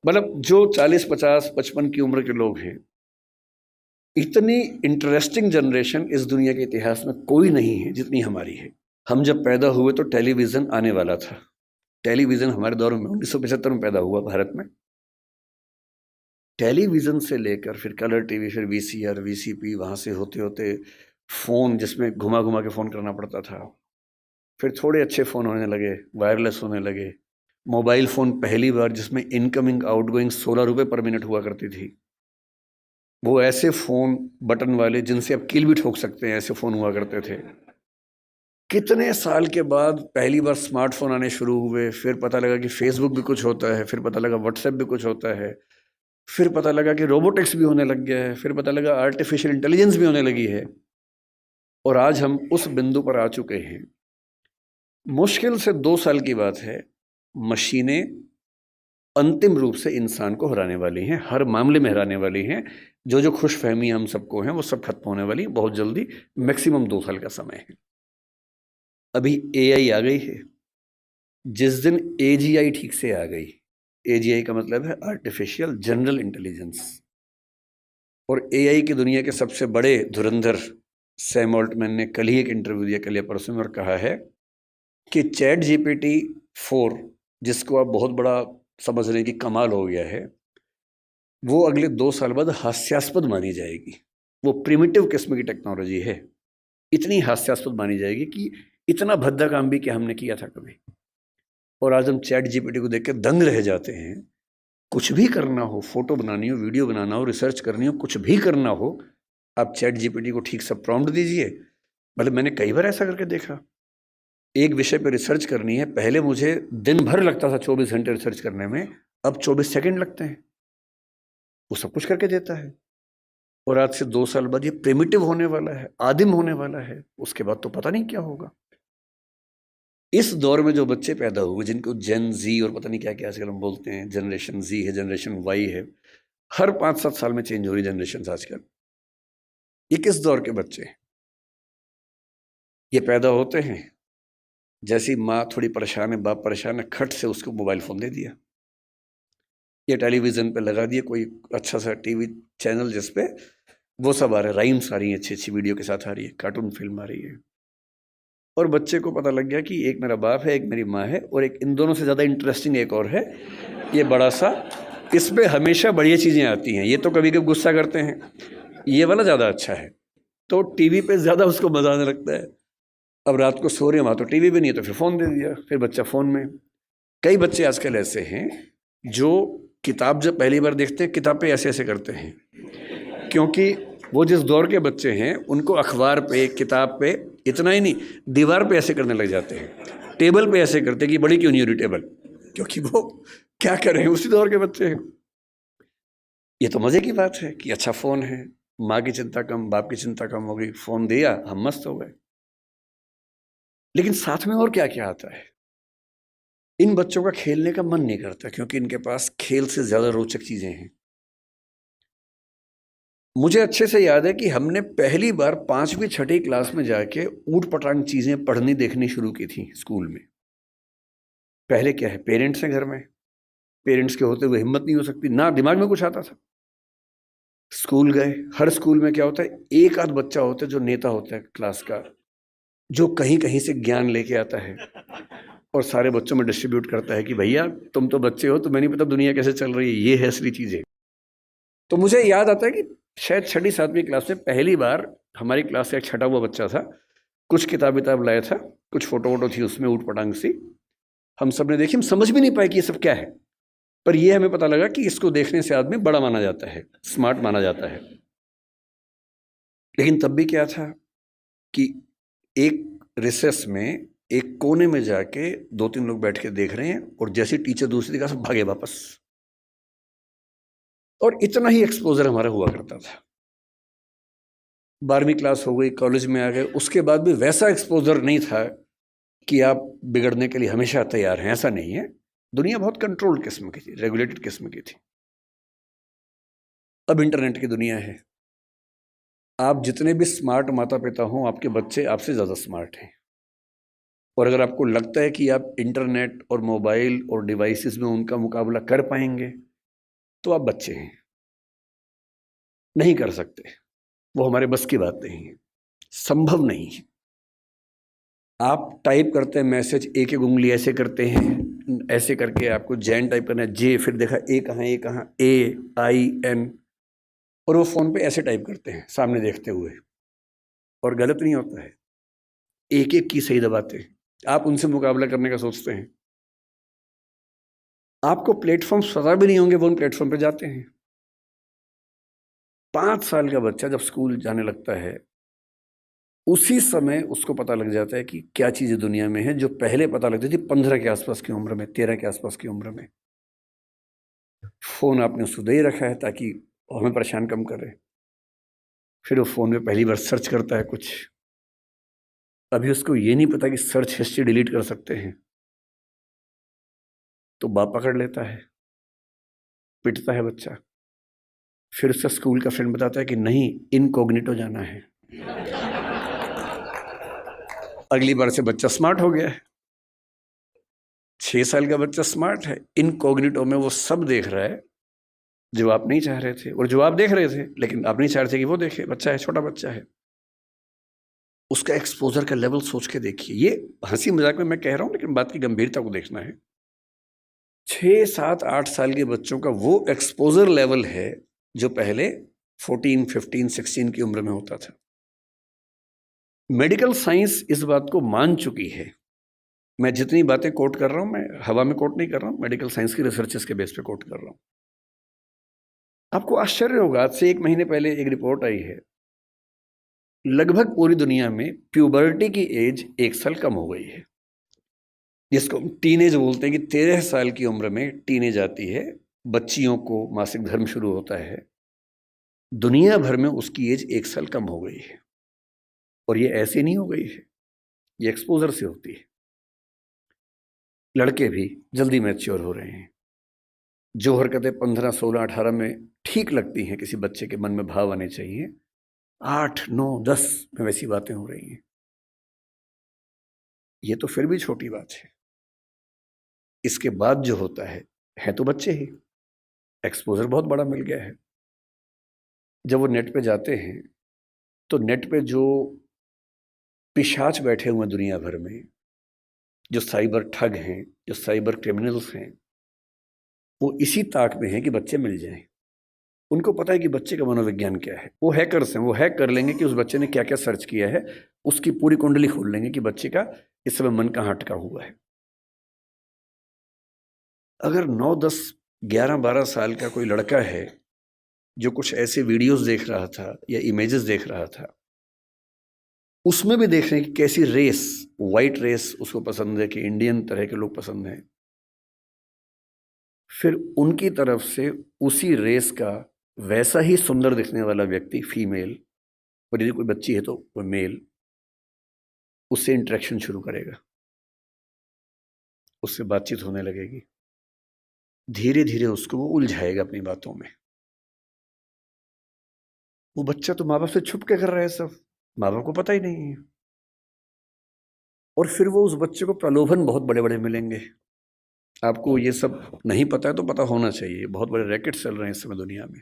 मतलब जो 40-50-55 की उम्र के लोग हैं, इतनी इंटरेस्टिंग जनरेशन इस दुनिया के इतिहास में कोई नहीं है जितनी हमारी है। हम जब पैदा हुए तो टेलीविज़न आने वाला था। टेलीविज़न हमारे दौर में 1975 में पैदा हुआ भारत में। टेलीविज़न से लेकर फिर कलर टीवी, फिर वीसीआर, वीसीपी, वहाँ से होते होते फ़ोन जिसमें घुमा घुमा के फ़ोन करना पड़ता था। फिर थोड़े अच्छे फ़ोन होने लगे, वायरलेस होने लगे। मोबाइल फ़ोन पहली बार जिसमें इनकमिंग आउटगोइंग 16 रुपये पर मिनट हुआ करती थी। वो ऐसे फ़ोन बटन वाले जिनसे आप कील भी ठोक सकते हैं, ऐसे फ़ोन हुआ करते थे। कितने साल के बाद पहली बार स्मार्टफोन आने शुरू हुए, फिर पता लगा कि फेसबुक भी कुछ होता है, फिर पता लगा व्हाट्सएप भी कुछ होता है, फिर पता लगा कि रोबोटिक्स भी होने लग गया है, फिर पता लगा आर्टिफिशियल इंटेलिजेंस भी होने लगी है। और आज हम उस बिंदु पर आ चुके हैं। मुश्किल से 2 साल की बात है, मशीनें अंतिम रूप से इंसान को हराने वाली हैं, हर मामले में हराने वाली हैं। जो जो खुशफहमी हम सबको हैं वो सब खत्म होने वाली है बहुत जल्दी, मैक्सिमम 2 साल का समय है। अभी एआई आ गई है। जिस दिन एजीआई ठीक से आ गई, एजीआई का मतलब है आर्टिफिशियल जनरल इंटेलिजेंस, और एआई की दुनिया के सबसे बड़े धुरंधर सैम ऑल्टमैन ने कल ही एक इंटरव्यू दिया, कल या परसों में, और कहा है कि चैट जीपीटी 4, जिसको आप बहुत बड़ा समझ रहे हैं कि कमाल हो गया है, वो अगले 2 साल बाद हास्यास्पद मानी जाएगी। वो प्रिमिटिव किस्म की टेक्नोलॉजी है, इतनी हास्यास्पद मानी जाएगी कि इतना भद्दा काम भी क्या हमने किया था कभी। और आज हम चैट जीपीटी को देख के दंग रह जाते हैं। कुछ भी करना हो, फोटो बनानी हो, वीडियो बनाना हो, रिसर्च करनी हो, कुछ भी करना हो, आप चैट जीपीटी को ठीक से प्रॉम्प्ट दीजिए। मतलब मैंने कई बार ऐसा करके देखा। एक विषय पर रिसर्च करनी है, पहले मुझे दिन भर लगता था 24 घंटे रिसर्च करने में, अब 24 सेकंड लगते हैं। वो सब कुछ करके देता है। और आज से 2 साल बाद ये प्रिमिटिव होने वाला है, आदिम होने वाला है। उसके बाद तो पता नहीं क्या होगा। इस दौर में जो बच्चे पैदा हुए, जिनको जेन जी और पता नहीं क्या क्या आजकल हम बोलते हैं, जनरेशन जी है, जनरेशन वाई है, हर 5-7 साल में चेंज हो रही जनरेशन आजकल। ये किस दौर के बच्चे हैं? ये पैदा होते हैं, जैसी माँ थोड़ी परेशान है, बाप परेशान है, खट से उसको मोबाइल फ़ोन दे दिया, ये टेलीविज़न पे लगा दिया कोई अच्छा सा टीवी चैनल जिस पे वो सब आ रहा है, राइम्स आ रही हैं, अच्छी अच्छी वीडियो के साथ आ रही है, कार्टून फिल्म आ रही है। और बच्चे को पता लग गया कि एक मेरा बाप है, एक मेरी माँ है, और एक इन दोनों से ज़्यादा इंटरेस्टिंग एक और है, ये बड़ा सा, इस पे हमेशा बढ़िया चीज़ें आती हैं, ये तो कभी कभी गुस्सा करते हैं, ये वाला ज़्यादा अच्छा है। तो टीवी पे ज़्यादा उसको मज़ा आने लगता है। अब रात को सो रहे हैं, वहाँ तो टीवी भी नहीं है, तो फिर फ़ोन दे दिया, फिर बच्चा फ़ोन में। कई बच्चे आजकल ऐसे हैं जो किताब जब पहली बार देखते हैं, किताब पे ऐसे ऐसे करते हैं, क्योंकि वो जिस दौर के बच्चे हैं उनको अखबार पे, किताब पे, इतना ही नहीं, दीवार पे ऐसे करने लग जाते हैं, टेबल पे ऐसे करते हैं कि बड़ी क्यों नहीं हो रही टेबल, क्योंकि वो क्या कर रहे हैं, उसी दौर के बच्चे हैं। ये तो मज़े की बात है कि अच्छा फ़ोन है, माँ की चिंता कम, बाप की चिंता कम हो गई, फ़ोन दिया, हम मस्त हो गए। लेकिन साथ में और क्या क्या आता है? इन बच्चों का खेलने का मन नहीं करता, क्योंकि इनके पास खेल से ज़्यादा रोचक चीज़ें हैं। मुझे अच्छे से याद है कि हमने पहली बार 5वीं 6वीं क्लास में जाके ऊट पटांग चीजें पढ़नी देखनी शुरू की थी स्कूल में। पहले क्या है, पेरेंट्स हैं घर में, पेरेंट्स के होते हुए हिम्मत नहीं हो सकती, ना दिमाग में कुछ आता था। स्कूल गए, हर स्कूल में क्या होता है, एक आध बच्चा होता है जो नेता होता है क्लास का, जो कहीं कहीं से ज्ञान लेके आता है और सारे बच्चों में डिस्ट्रीब्यूट करता है कि भैया तुम तो बच्चे हो, तुम्हें नहीं पता दुनिया कैसे चल रही है, ये है असली चीजें। तो मुझे याद आता है कि शायद 6वीं 7वीं क्लास में पहली बार हमारी क्लास से एक छटा हुआ बच्चा था, कुछ किताब लाया था, कुछ फोटो वोटो थी उसमें ऊट पटांग सी, हम सब ने देखी, हम समझ भी नहीं पाए कि ये सब क्या है, पर ये हमें पता लगा कि इसको देखने से आदमी बड़ा माना जाता है, स्मार्ट माना जाता है। लेकिन तब भी क्या था कि एक रिसेस में एक कोने में जाके 2-3 लोग बैठ के देख रहे हैं और जैसे टीचर दूसरी जगह सब भागे वापस, और इतना ही एक्सपोजर हमारा हुआ करता था। 12वीं क्लास हो गई, कॉलेज में आ गए, उसके बाद भी वैसा एक्सपोजर नहीं था कि आप बिगड़ने के लिए हमेशा तैयार हैं, ऐसा नहीं है। दुनिया बहुत कंट्रोल्ड किस्म की थी, रेगुलेटेड किस्म की थी। अब इंटरनेट की दुनिया है, आप जितने भी स्मार्ट माता पिता हों, आपके बच्चे आपसे ज़्यादा स्मार्ट हैं। और अगर आपको लगता है कि आप इंटरनेट और मोबाइल और डिवाइसेस में उनका मुकाबला कर पाएंगे, तो आप बच्चे हैं, नहीं कर सकते, वो हमारे बस की बात नहीं है, संभव नहीं है। आप टाइप करते हैं मैसेज, एक एक उंगली ऐसे करते हैं, ऐसे करके आपको जैन टाइप करना है, जे, फिर देखा ए कहाँ, AIN, और वो फ़ोन पे ऐसे टाइप करते हैं सामने देखते हुए, और गलत नहीं होता है, एक एक की सही दबाते हैं। आप उनसे मुकाबला करने का सोचते हैं, आपको प्लेटफॉर्म्स पता भी नहीं होंगे, वो उन प्लेटफॉर्म पे जाते हैं। 5 साल का बच्चा जब स्कूल जाने लगता है, उसी समय उसको पता लग जाता है कि क्या चीज़ें दुनिया में है, जो पहले पता लगती थी 15 के आसपास की उम्र में, 13 के आसपास की उम्र में। फ़ोन आपने उसको दे ही रखा है ताकि हमें परेशान कम करे, फिर वो फ़ोन में पहली बार सर्च करता है कुछ, अभी उसको ये नहीं पता कि सर्च हिस्ट्री डिलीट कर सकते हैं, तो बाप पकड़ लेता है, पिटता है बच्चा, फिर उसका स्कूल का फ्रेंड बताता है कि नहीं, इनकॉग्निटो जाना है। अगली बार से बच्चा स्मार्ट हो गया है, 6 साल का बच्चा स्मार्ट है, इनकॉग्निटो में वो सब देख रहा है जो आप नहीं चाह रहे थे, और जो आप देख रहे थे लेकिन आप नहीं चाह रहे थे कि वो देखे। बच्चा है, छोटा बच्चा है, उसका एक्सपोजर का लेवल सोच के देखिए। ये हंसी मजाक में मैं कह रहा हूं, लेकिन बात की गंभीरता को देखना है। 6, 7, 8 साल के बच्चों का वो एक्सपोजर लेवल है जो पहले 14, 15, 16 की उम्र में होता था। मेडिकल साइंस इस बात को मान चुकी है। मैं जितनी बातें कोट कर रहा हूं, मैं हवा में कोट नहीं कर रहा हूं, मेडिकल साइंस की रिसर्चेस के बेस पे कोट कर रहा हूं। आपको आश्चर्य होगा, आज से 1 महीने पहले एक रिपोर्ट आई है, लगभग पूरी दुनिया में प्यूबर्टी की एज 1 साल कम हो गई है, जिसको टीनेज बोलते हैं कि 13 साल की उम्र में टीनेज आती है, बच्चियों को मासिक धर्म शुरू होता है। दुनिया भर में उसकी एज 1 साल कम हो गई है, और ये ऐसे नहीं हो गई है, ये एक्सपोजर से होती है। लड़के भी जल्दी मैच्योर हो रहे हैं। जो हरकतें 15, 16, 18 में ठीक लगती हैं, किसी बच्चे के मन में भाव आने चाहिए, 8, 9, 10 में वैसी बातें हो रही हैं। ये तो फिर भी छोटी बात है, इसके बाद जो होता है तो बच्चे ही, एक्सपोजर बहुत बड़ा मिल गया है। जब वो नेट पे जाते हैं, तो नेट पे जो पिशाच बैठे हुए हैं दुनिया भर में, जो साइबर ठग हैं, जो साइबर क्रिमिनल्स हैं, वो इसी ताक में हैं कि बच्चे मिल जाएं। उनको पता है कि बच्चे का मनोविज्ञान क्या है, वो हैकर्स हैं, वो हैक कर लेंगे कि उस बच्चे ने क्या क्या सर्च किया है, उसकी पूरी कुंडली खोल लेंगे कि बच्चे का इस समय मन कहाँ अटका हुआ है। अगर 9, 10, 11, 12 साल का कोई लड़का है जो कुछ ऐसे वीडियोस देख रहा था या इमेजेस देख रहा था, उसमें भी देख रहे हैं कि कैसी रेस, वाइट रेस उसको पसंद है, कि इंडियन तरह के लोग पसंद हैं, फिर उनकी तरफ से उसी रेस का वैसा ही सुंदर दिखने वाला व्यक्ति, फीमेल, और यदि कोई बच्ची है तो वो मेल, उससे इंटरेक्शन शुरू करेगा, उससे बातचीत होने लगेगी, धीरे धीरे उसको वो उलझाएगा अपनी बातों में। वो बच्चा तो माँ बाप से छुप के कर रहा है सब, माँ बाप को पता ही नहीं है। और फिर वो उस बच्चे को प्रलोभन बहुत बड़े बड़े मिलेंगे। आपको ये सब नहीं पता है तो पता होना चाहिए, बहुत बड़े रैकेट चल रहे हैं इस समय दुनिया में।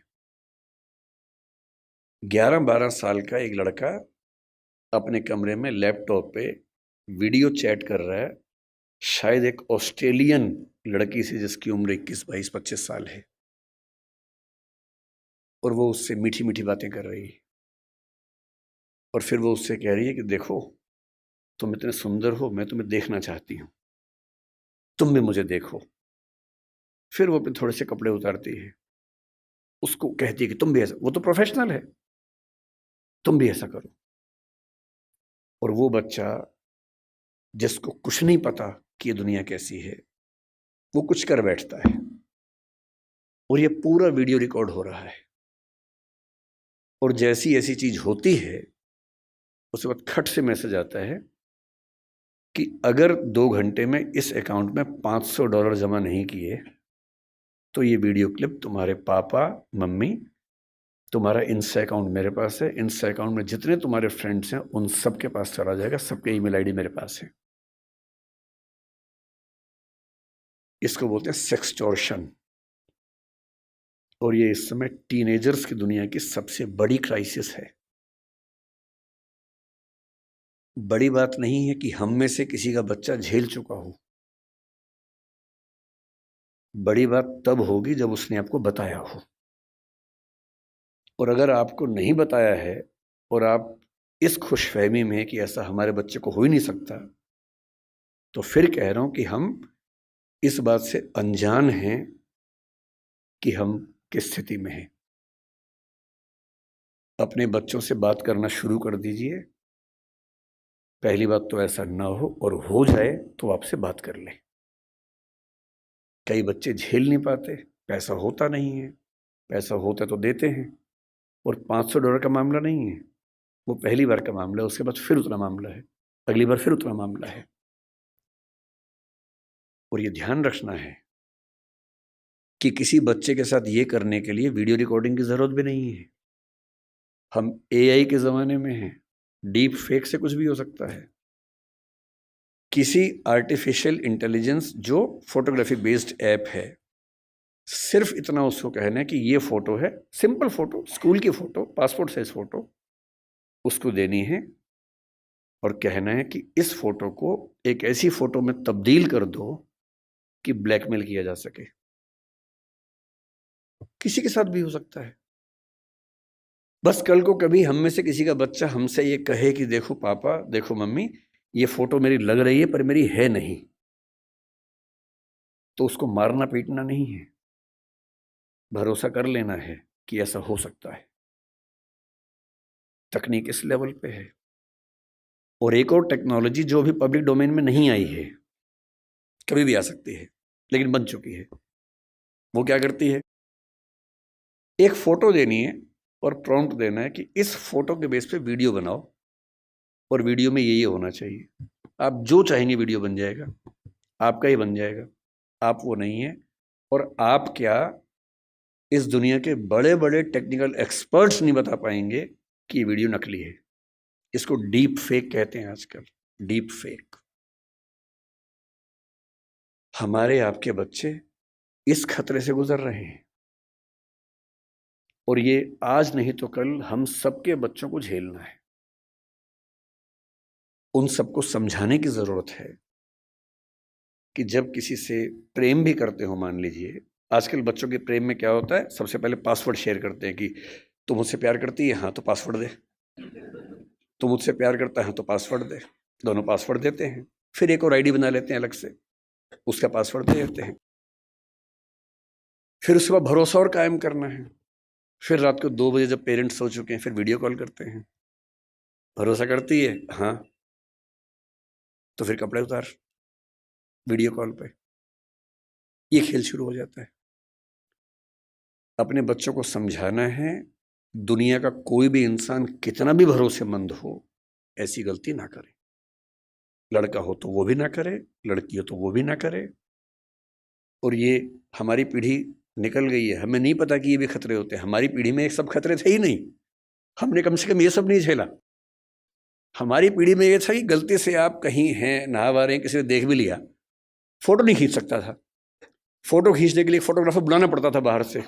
11-12 साल का एक लड़का अपने कमरे में लैपटॉप पे वीडियो चैट कर रहा है, शायद एक ऑस्ट्रेलियन लड़की से जिसकी उम्र 21-22-25 साल है, और वो उससे मीठी मीठी बातें कर रही है। और फिर वो उससे कह रही है कि देखो तुम इतने सुंदर हो, मैं तुम्हें देखना चाहती हूँ, तुम भी मुझे देखो। फिर वो अपने थोड़े से कपड़े उतारती है, उसको कहती है कि तुम भी ऐसा, वो तो प्रोफेशनल है, तुम भी ऐसा करो। और वो बच्चा जिसको कुछ नहीं पता कि ये दुनिया कैसी है, वो कुछ कर बैठता है, और ये पूरा वीडियो रिकॉर्ड हो रहा है। और जैसी ऐसी चीज होती है, उसके बाद खट से मैसेज आता है कि अगर 2 घंटे में इस अकाउंट में $500 जमा नहीं किए तो ये वीडियो क्लिप तुम्हारे पापा मम्मी, तुम्हारा इंस्टा अकाउंट मेरे पास है, इंस्टा अकाउंट में जितने तुम्हारे फ्रेंड्स हैं उन सबके पास चला जाएगा, सबके ईमेल आईडी मेरे पास है। इसको बोलते हैं सेक्सटॉर्शन। और ये इस समय टीनेजर्स की दुनिया की सबसे बड़ी क्राइसिस है। बड़ी बात नहीं है कि हम में से किसी का बच्चा झेल चुका हो, बड़ी बात तब होगी जब उसने आपको बताया हो। और अगर आपको नहीं बताया है और आप इस खुशफहमी में कि ऐसा हमारे बच्चे को हो ही नहीं सकता, तो फिर कह रहा हूं कि हम इस बात से अनजान हैं कि हम किस स्थिति में हैं। अपने बच्चों से बात करना शुरू कर दीजिए। पहली बात तो ऐसा ना हो, और हो जाए तो आपसे बात कर ले। कई बच्चे झेल नहीं पाते, पैसा होता नहीं है, पैसा होता तो देते हैं। और $500 का मामला नहीं है, वो पहली बार का मामला है, उसके बाद फिर उतना मामला है, अगली बार फिर उतना मामला है। और ये ध्यान रखना है कि किसी बच्चे के साथ ये करने के लिए वीडियो रिकॉर्डिंग की जरूरत भी नहीं है। हम एआई के जमाने में हैं, डीप फेक से कुछ भी हो सकता है। किसी आर्टिफिशियल इंटेलिजेंस जो फोटोग्राफी बेस्ड ऐप है, सिर्फ इतना उसको कहना है कि ये फोटो है, सिंपल फोटो, स्कूल की फोटो, पासपोर्ट साइज फोटो, उसको देनी है और कहना है कि इस फोटो को एक ऐसी फोटो में तब्दील कर दो कि ब्लैकमेल किया जा सके। किसी के साथ भी हो सकता है। बस कल को कभी हम में से किसी का बच्चा हमसे ये कहे कि देखो पापा, देखो मम्मी, ये फोटो मेरी लग रही है पर मेरी है नहीं, तो उसको मारना पीटना नहीं है, भरोसा कर लेना है कि ऐसा हो सकता है। तकनीक इस लेवल पे है। और एक और टेक्नोलॉजी जो भी पब्लिक डोमेन में नहीं आई है, कभी भी आ सकती है लेकिन बन चुकी है। वो क्या करती है, एक फोटो देनी है और प्रॉम्प्ट देना है कि इस फोटो के बेस पे वीडियो बनाओ, और वीडियो में ये होना चाहिए। आप जो चाहेंगे वीडियो बन जाएगा, आपका ही बन जाएगा। आप वो नहीं है। और आप क्या, इस दुनिया के बड़े बड़े टेक्निकल एक्सपर्ट्स नहीं बता पाएंगे कि ये वीडियो नकली है। इसको डीप फेक कहते हैं आजकल, डीप फेक। हमारे आपके बच्चे इस खतरे से गुजर रहे हैं, और ये आज नहीं तो कल हम सबके बच्चों को झेलना है। उन सबको समझाने की जरूरत है कि जब किसी से प्रेम भी करते हो, मान लीजिए आजकल बच्चों के प्रेम में क्या होता है, सबसे पहले पासवर्ड शेयर करते हैं कि तू मुझसे प्यार करती है, हाँ तो पासवर्ड दे, तू मुझसे प्यार करता है, हाँ तो पासवर्ड दे। दोनों पासवर्ड देते हैं, फिर एक और आईडी बना लेते हैं अलग से, उसका पासवर्ड दे देते हैं। फिर उसके बाद भरोसा और कायम करना है। फिर रात को 2 बजे जब पेरेंट्स सो चुके हैं, फिर वीडियो कॉल करते हैं। भरोसा करती है, हाँ, तो फिर कपड़े उतार, वीडियो कॉल पे। ये खेल शुरू हो जाता है। अपने बच्चों को समझाना है, दुनिया का कोई भी इंसान कितना भी भरोसेमंद हो, ऐसी गलती ना करे। लड़का हो तो वो भी ना करे, लड़की हो तो वो भी ना करे। और ये हमारी पीढ़ी निकल गई है, हमें नहीं पता कि ये भी खतरे होते हैं। हमारी पीढ़ी में एक सब खतरे थे ही नहीं। हमने कम से कम ये सब नहीं झेला। हमारी पीढ़ी में ये था कि गलती से आप कहीं हैं, नहा रहे हैं, किसी ने देख भी लिया, फोटो नहीं खींच सकता था। फोटो खींचने के लिए फोटोग्राफर बुलाना पड़ता था बाहर से,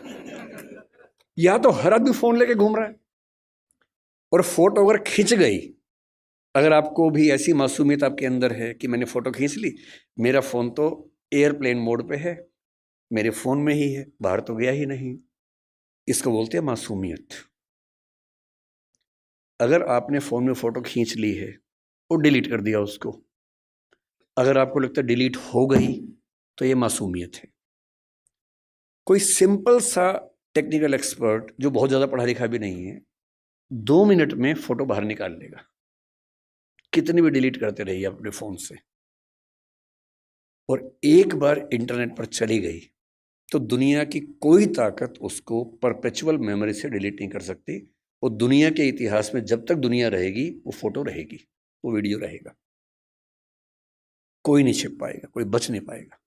या तो हर आदमी फोन लेके घूम रहा है। और फोटो अगर खिंच गई, अगर आपको भी ऐसी मासूमियत आपके अंदर है कि मैंने फोटो खींच ली, मेरा फोन तो एयरप्लेन मोड पे है, मेरे फोन में ही है, बाहर तो गया ही नहीं, इसको बोलते हैं मासूमियत। अगर आपने फोन में फोटो खींच ली है और डिलीट कर दिया उसको, अगर आपको लगता है डिलीट हो गई, तो ये मासूमियत है। कोई सिंपल सा टेक्निकल एक्सपर्ट जो बहुत ज्यादा पढ़ा लिखा भी नहीं है, 2 मिनट में फोटो बाहर निकाल लेगा, कितनी भी डिलीट करते रहिए अपने फोन से। और एक बार इंटरनेट पर चली गई तो दुनिया की कोई ताकत उसको परपेचुअल मेमोरी से डिलीट नहीं कर सकती। और दुनिया के इतिहास में जब तक दुनिया रहेगी, वो फोटो रहेगी, वो वीडियो रहेगा, कोई नहीं छिप पाएगा, कोई बच नहीं पाएगा।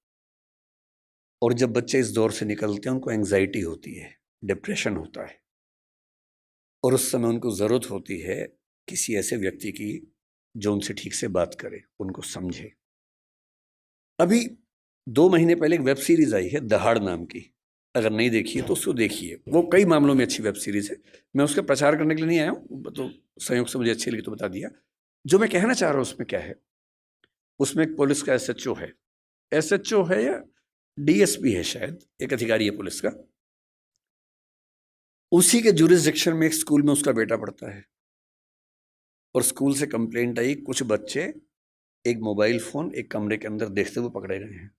और जब बच्चे इस दौर से निकलते हैं, उनको एंजाइटी होती है, डिप्रेशन होता है, और उस समय उनको ज़रूरत होती है किसी ऐसे व्यक्ति की जो उनसे ठीक से बात करे, उनको समझे। अभी 2 महीने पहले एक वेब सीरीज आई है दहाड़ नाम की, अगर नहीं देखी है तो उसको देखिए। वो कई मामलों में अच्छी वेब सीरीज है। मैं उसका प्रचार करने के लिए नहीं आया हूँ, तो संयोग से मुझे अच्छी लगी तो बता दिया। जो मैं कहना चाह रहा हूँ उसमें क्या है, उसमें एक पुलिस का एसएचओ है, एसएचओ है या डीएसपी है शायद, एक अधिकारी है पुलिस का। उसी के जुरिसडिक्शन में एक स्कूल में उसका बेटा पढ़ता है, और स्कूल से कंप्लेंट आई, कुछ बच्चे एक मोबाइल फोन एक कमरे के अंदर देखते हुए पकड़े गए हैं।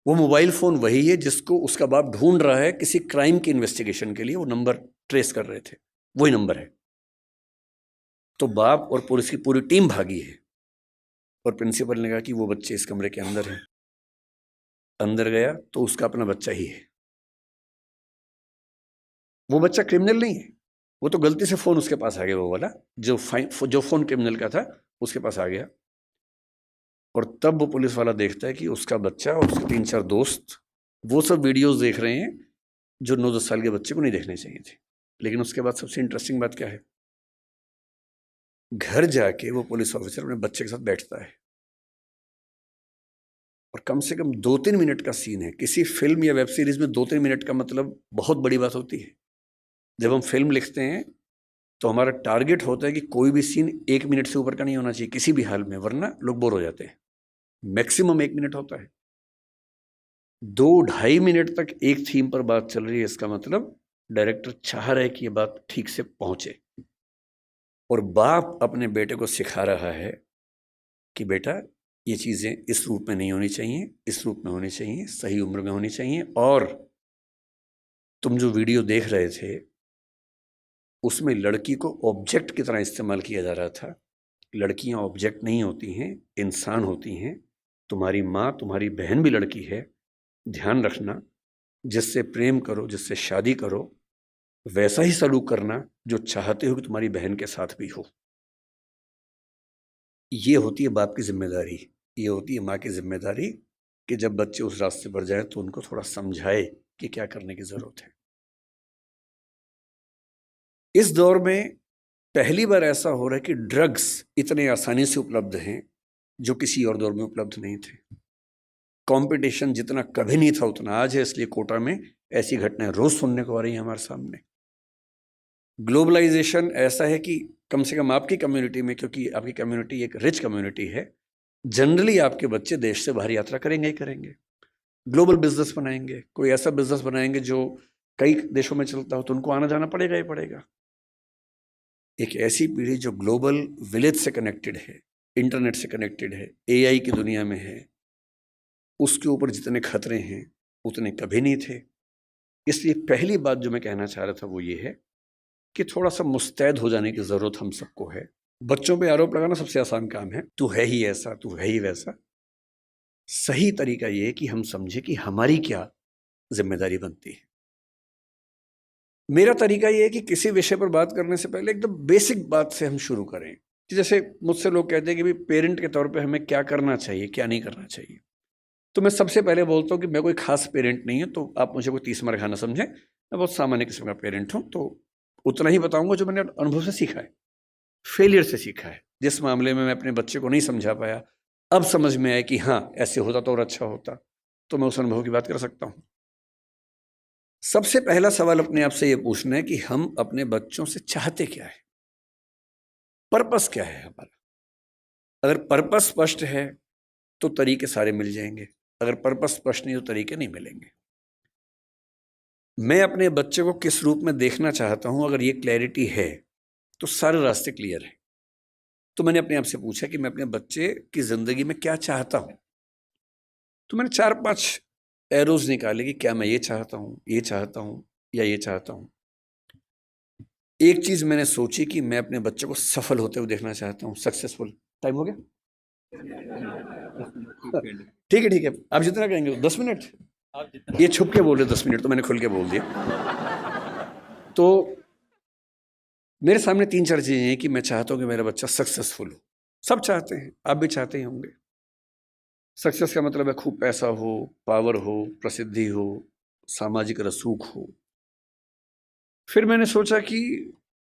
वो मोबाइल फोन वही है जिसको उसका बाप ढूंढ रहा है किसी क्राइम की इन्वेस्टिगेशन के लिए, वो नंबर ट्रेस कर रहे थे, वही नंबर है। तो बाप और पुलिस की पूरी टीम भागी है, और प्रिंसिपल ने कहा कि वो बच्चे इस कमरे के अंदर हैं। अंदर गया तो उसका अपना बच्चा ही है। वो बच्चा क्रिमिनल नहीं है, वो तो गलती से फोन उसके पास आ गया, वो वाला जो फोन क्रिमिनल का था उसके पास आ गया। और तब वो पुलिस वाला देखता है कि उसका बच्चा और उसके 3-4 दोस्त वो सब वीडियोस देख रहे हैं जो 9-10 साल के बच्चे को नहीं देखने चाहिए थे। लेकिन उसके बाद सबसे इंटरेस्टिंग बात क्या है, घर जाके वो पुलिस ऑफिसर अपने बच्चे के साथ बैठता है, और कम से कम 2-3 मिनट का सीन है। किसी फिल्म या वेब सीरीज में 2-3 मिनट का मतलब बहुत बड़ी बात होती है। जब हम फिल्म लिखते हैं तो हमारा टारगेट होता है कि कोई भी सीन 1 मिनट से ऊपर का नहीं होना चाहिए किसी भी हाल में, वरना लोग बोर हो जाते हैं। मैक्सिमम 1 मिनट होता है। 2-2.5 मिनट तक एक थीम पर बात चल रही है, इसका मतलब डायरेक्टर चाह रहा है कि ये बात ठीक से पहुंचे। और बाप अपने बेटे को सिखा रहा है कि बेटा ये चीज़ें इस रूप में नहीं होनी चाहिए, इस रूप में होनी चाहिए, सही उम्र में होनी चाहिए। और तुम जो वीडियो देख रहे थे उसमें लड़की को ऑब्जेक्ट की तरह इस्तेमाल किया जा रहा था। लड़कियां ऑब्जेक्ट नहीं होती हैं, इंसान होती हैं। तुम्हारी माँ, तुम्हारी बहन भी लड़की है। ध्यान रखना, जिससे प्रेम करो, जिससे शादी करो, वैसा ही सलूक करना जो चाहते हो कि तुम्हारी बहन के साथ भी हो। ये होती है बाप की जिम्मेदारी, ये होती है माँ की जिम्मेदारी कि जब बच्चे उस रास्ते पर जाए तो उनको थोड़ा समझाए कि क्या करने की जरूरत है। इस दौर में पहली बार ऐसा हो रहा है कि ड्रग्स इतने आसानी से उपलब्ध हैं जो किसी और दौर में उपलब्ध नहीं थे। कंपटीशन जितना कभी नहीं था उतना आज है, इसलिए कोटा में ऐसी घटनाएं रोज सुनने को आ रही हैं हमारे सामने। ग्लोबलाइजेशन ऐसा है कि कम से कम आपकी कम्युनिटी में, क्योंकि आपकी कम्युनिटी एक रिच कम्युनिटी है, जनरली आपके बच्चे देश से बाहर यात्रा करेंगे ही करेंगे, ग्लोबल बिजनेस बनाएंगे, कोई ऐसा बिजनेस बनाएंगे जो कई देशों में चलता हो, तो उनको आना जाना पड़ेगा ही पड़ेगा। एक ऐसी पीढ़ी जो ग्लोबल विलेज से कनेक्टेड है, इंटरनेट से कनेक्टेड है, एआई की दुनिया में है, उसके ऊपर जितने खतरे हैं उतने कभी नहीं थे। इसलिए पहली बात जो मैं कहना चाह रहा था वो ये है कि थोड़ा सा मुस्तैद हो जाने की ज़रूरत हम सबको है। बच्चों पे आरोप लगाना सबसे आसान काम है, तू है ही ऐसा, तू है ही वैसा। सही तरीका ये है कि हम समझे कि हमारी क्या जिम्मेदारी बनती है। मेरा तरीका ये है कि किसी विषय पर बात करने से पहले एकदम बेसिक बात से हम शुरू करें। जैसे मुझसे लोग कहते हैं कि भाई पेरेंट के तौर पे हमें क्या करना चाहिए, क्या नहीं करना चाहिए। तो मैं सबसे पहले बोलता हूँ कि मैं कोई खास पेरेंट नहीं हूँ, तो आप मुझे कोई 30 मार खाना समझें। मैं बहुत सामान्य किस्म का पेरेंट हूँ, तो उतना ही बताऊंगा जो मैंने अनुभव से सीखा है, फेलियर से सीखा है। जिस मामले में मैं अपने बच्चे को नहीं समझा पाया, अब समझ में आया कि हाँ ऐसे होता तो और अच्छा होता, तो मैं उस अनुभव की बात कर सकता हूँ। सबसे पहला सवाल अपने आप से ये पूछना है कि हम अपने बच्चों से चाहते क्या है, पर्पस क्या है हमारा। अगर पर्पस स्पष्ट है तो तरीके सारे मिल जाएंगे, अगर पर्पस स्पष्ट नहीं तो तरीके नहीं मिलेंगे। मैं अपने बच्चे को किस रूप में देखना चाहता हूं, अगर ये क्लैरिटी है तो सारे रास्ते क्लियर हैं। तो मैंने अपने आप से पूछा कि मैं अपने बच्चे की जिंदगी में क्या चाहता हूं। तो मैंने 4-5 एरोज निकाले कि क्या मैं ये चाहता हूं, ये चाहता हूं या ये चाहता हूं। एक चीज मैंने सोची कि मैं अपने बच्चे को सफल होते हुए देखना चाहता हूं, सक्सेसफुल। टाइम हो गया? ठीक है, आप जितना कहेंगे 10 मिनट। ये छुप के बोल रहे 10 मिनट, तो मैंने खुल के बोल दिया। तो मेरे सामने 3-4 चीजें हैं कि मैं चाहता हूं कि मेरा बच्चा सक्सेसफुल हो। सब चाहते हैं, आप भी चाहते ही होंगे। सक्सेस का मतलब है खूब पैसा हो, पावर हो, प्रसिद्धि हो, सामाजिक रसूख हो। फिर मैंने सोचा कि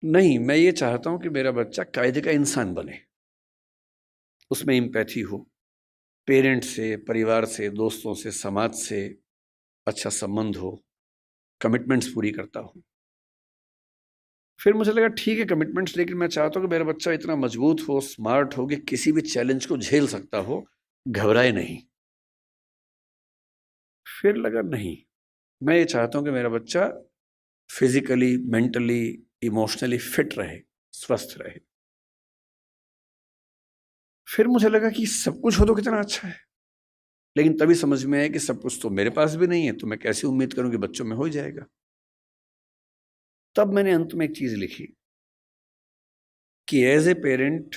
नहीं, मैं ये चाहता हूं कि मेरा बच्चा कायदे का इंसान बने, उसमें एम्पैथी हो, पेरेंट्स से, परिवार से, दोस्तों से, समाज से अच्छा संबंध हो, कमिटमेंट्स पूरी करता हो। फिर मुझे लगा ठीक है कमिटमेंट्स, लेकिन मैं चाहता हूँ कि मेरा बच्चा इतना मजबूत हो, स्मार्ट हो कि किसी भी चैलेंज को झेल सकता हो, घबराए नहीं। फिर लगा नहीं, मैं ये चाहता हूँ कि मेरा बच्चा फिजिकली, मेंटली, इमोशनली फिट रहे, स्वस्थ रहे। फिर मुझे लगा कि सब कुछ हो तो कितना अच्छा है, लेकिन तभी समझ में आया कि सब कुछ तो मेरे पास भी नहीं है, तो मैं कैसे उम्मीद करूं कि बच्चों में हो जाएगा। तब मैंने अंत में एक चीज लिखी कि एज ए पेरेंट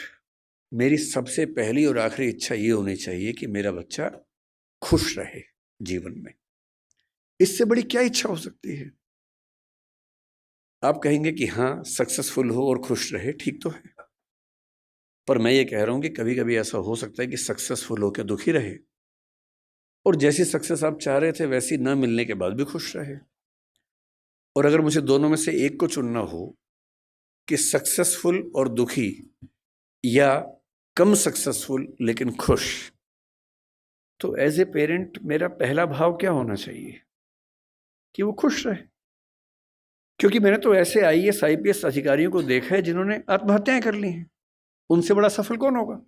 मेरी सबसे पहली और आखिरी इच्छा ये होनी चाहिए कि मेरा बच्चा खुश रहे जीवन में। इससे बड़ी क्या इच्छा हो सकती है? आप कहेंगे कि हाँ सक्सेसफुल हो और खुश रहे, ठीक तो है, पर मैं ये कह रहा हूं कि कभी कभी ऐसा हो सकता है कि सक्सेसफुल होकर दुखी रहे, और जैसी सक्सेस आप चाह रहे थे वैसी न मिलने के बाद भी खुश रहे। और अगर मुझे दोनों में से एक को चुनना हो कि सक्सेसफुल और दुखी या कम सक्सेसफुल लेकिन खुश, तो एज ए पेरेंट मेरा पहला भाव क्या होना चाहिए? कि वो खुश रहे। क्योंकि मैंने तो ऐसे IAS IPS अधिकारियों को देखा है जिन्होंने आत्महत्याएं कर ली हैं, उनसे बड़ा सफल कौन होगा?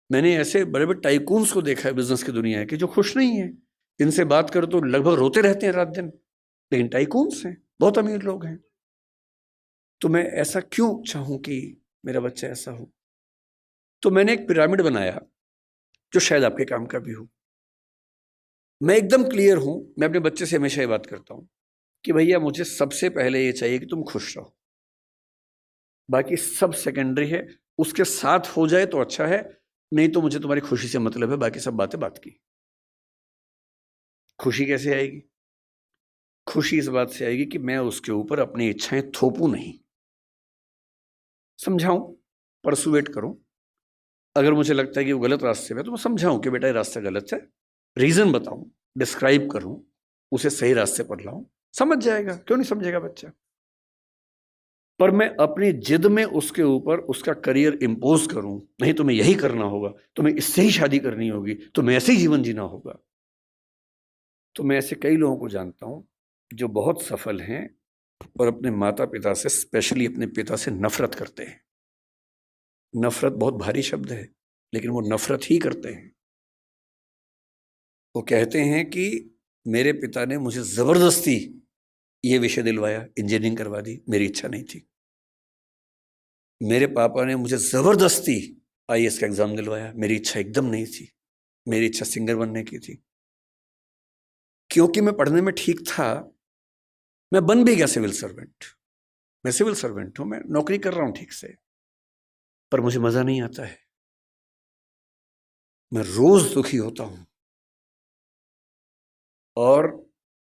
मैंने ऐसे बड़े बड़े टाइकून्स को देखा है बिजनेस की दुनिया के, जो खुश नहीं है, इनसे बात करो तो लगभग रोते रहते हैं रात दिन, लेकिन टाइकून्स हैं, बहुत अमीर लोग हैं। तो मैं ऐसा क्यों चाहूं कि मेरा बच्चा ऐसा हो? तो मैंने एक पिरामिड बनाया जो शायद आपके काम का भी हो। मैं एकदम क्लियर हूं, मैं अपने बच्चे से हमेशा ये बात करता हूं कि भैया मुझे सबसे पहले ये चाहिए कि तुम खुश रहो, बाकी सब सेकेंडरी है। उसके साथ हो जाए तो अच्छा है, नहीं तो मुझे तुम्हारी खुशी से मतलब है, बाकी सब बातें बात की। खुशी कैसे आएगी? खुशी इस बात से आएगी कि मैं उसके ऊपर अपनी इच्छाएं थोपूं नहीं, समझाऊं, परसुएट करूं। अगर मुझे लगता है कि वो गलत रास्ते में, तो मैं समझाऊं कि बेटा ये रास्ता गलत है, रीजन बताऊं, डिस्क्राइब करूं, उसे सही रास्ते पर लाऊं, समझ जाएगा। क्यों नहीं समझेगा बच्चा? पर मैं अपनी जिद में उसके ऊपर उसका करियर इंपोज करूं, नहीं तुम्हें यही करना होगा, तुम्हें इससे ही शादी करनी होगी, तुम्हें ऐसे ही जीवन जीना होगा। तो मैं ऐसे कई लोगों को जानता हूं जो बहुत सफल हैं और अपने माता पिता से, स्पेशली अपने पिता से नफरत करते हैं। नफरत बहुत भारी शब्द है, लेकिन वो नफरत ही करते हैं। वो कहते हैं कि मेरे पिता ने मुझे जबरदस्ती ये विषय दिलवाया, इंजीनियरिंग करवा दी, मेरी इच्छा नहीं थी। मेरे पापा ने मुझे जबरदस्ती IAS का एग्जाम दिलवाया, मेरी इच्छा एकदम नहीं थी, मेरी इच्छा सिंगर बनने की थी। क्योंकि मैं पढ़ने में ठीक था, मैं बन भी गया सिविल सर्वेंट। मैं सिविल सर्वेंट हूं, मैं नौकरी कर रहा हूं ठीक से, पर मुझे मजा नहीं आता है, मैं रोज दुखी होता हूं। और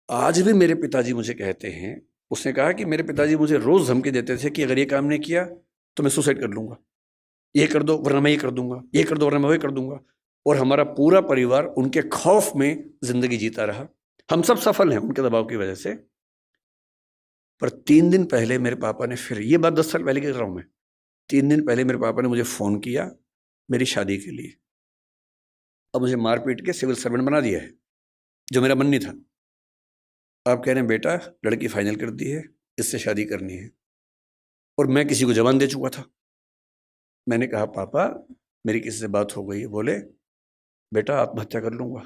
आज भी मेरे पिताजी मुझे कहते हैं, उसने कहा कि मेरे पिताजी मुझे रोज धमकी देते थे कि अगर ये काम नहीं किया तो मैं सुसाइड कर लूंगा, ये कर दो वरना मैं ये कर दूंगा, ये कर दो वरना मैं वो कर दूंगा। और हमारा पूरा परिवार उनके खौफ में जिंदगी जीता रहा। हम सब सफल हैं उनके दबाव की वजह से, पर 3 दिन पहले मेरे पापा ने फिर, ये बात 10 साल पहले की कर रहा हूँ मैं, 3 दिन पहले मेरे पापा ने मुझे फ़ोन किया मेरी शादी के लिए। अब मुझे मार पीट के सिविल सर्वेंट बना दिया है, जो मेरा मन नहीं था। आप कह रहे हैं बेटा लड़की फाइनल कर दी है, इससे शादी करनी है, और मैं किसी को जबान दे चुका था। मैंने कहा पापा मेरी किसी से बात हो गई है। बोले बेटा आत्महत्या कर लूंगा।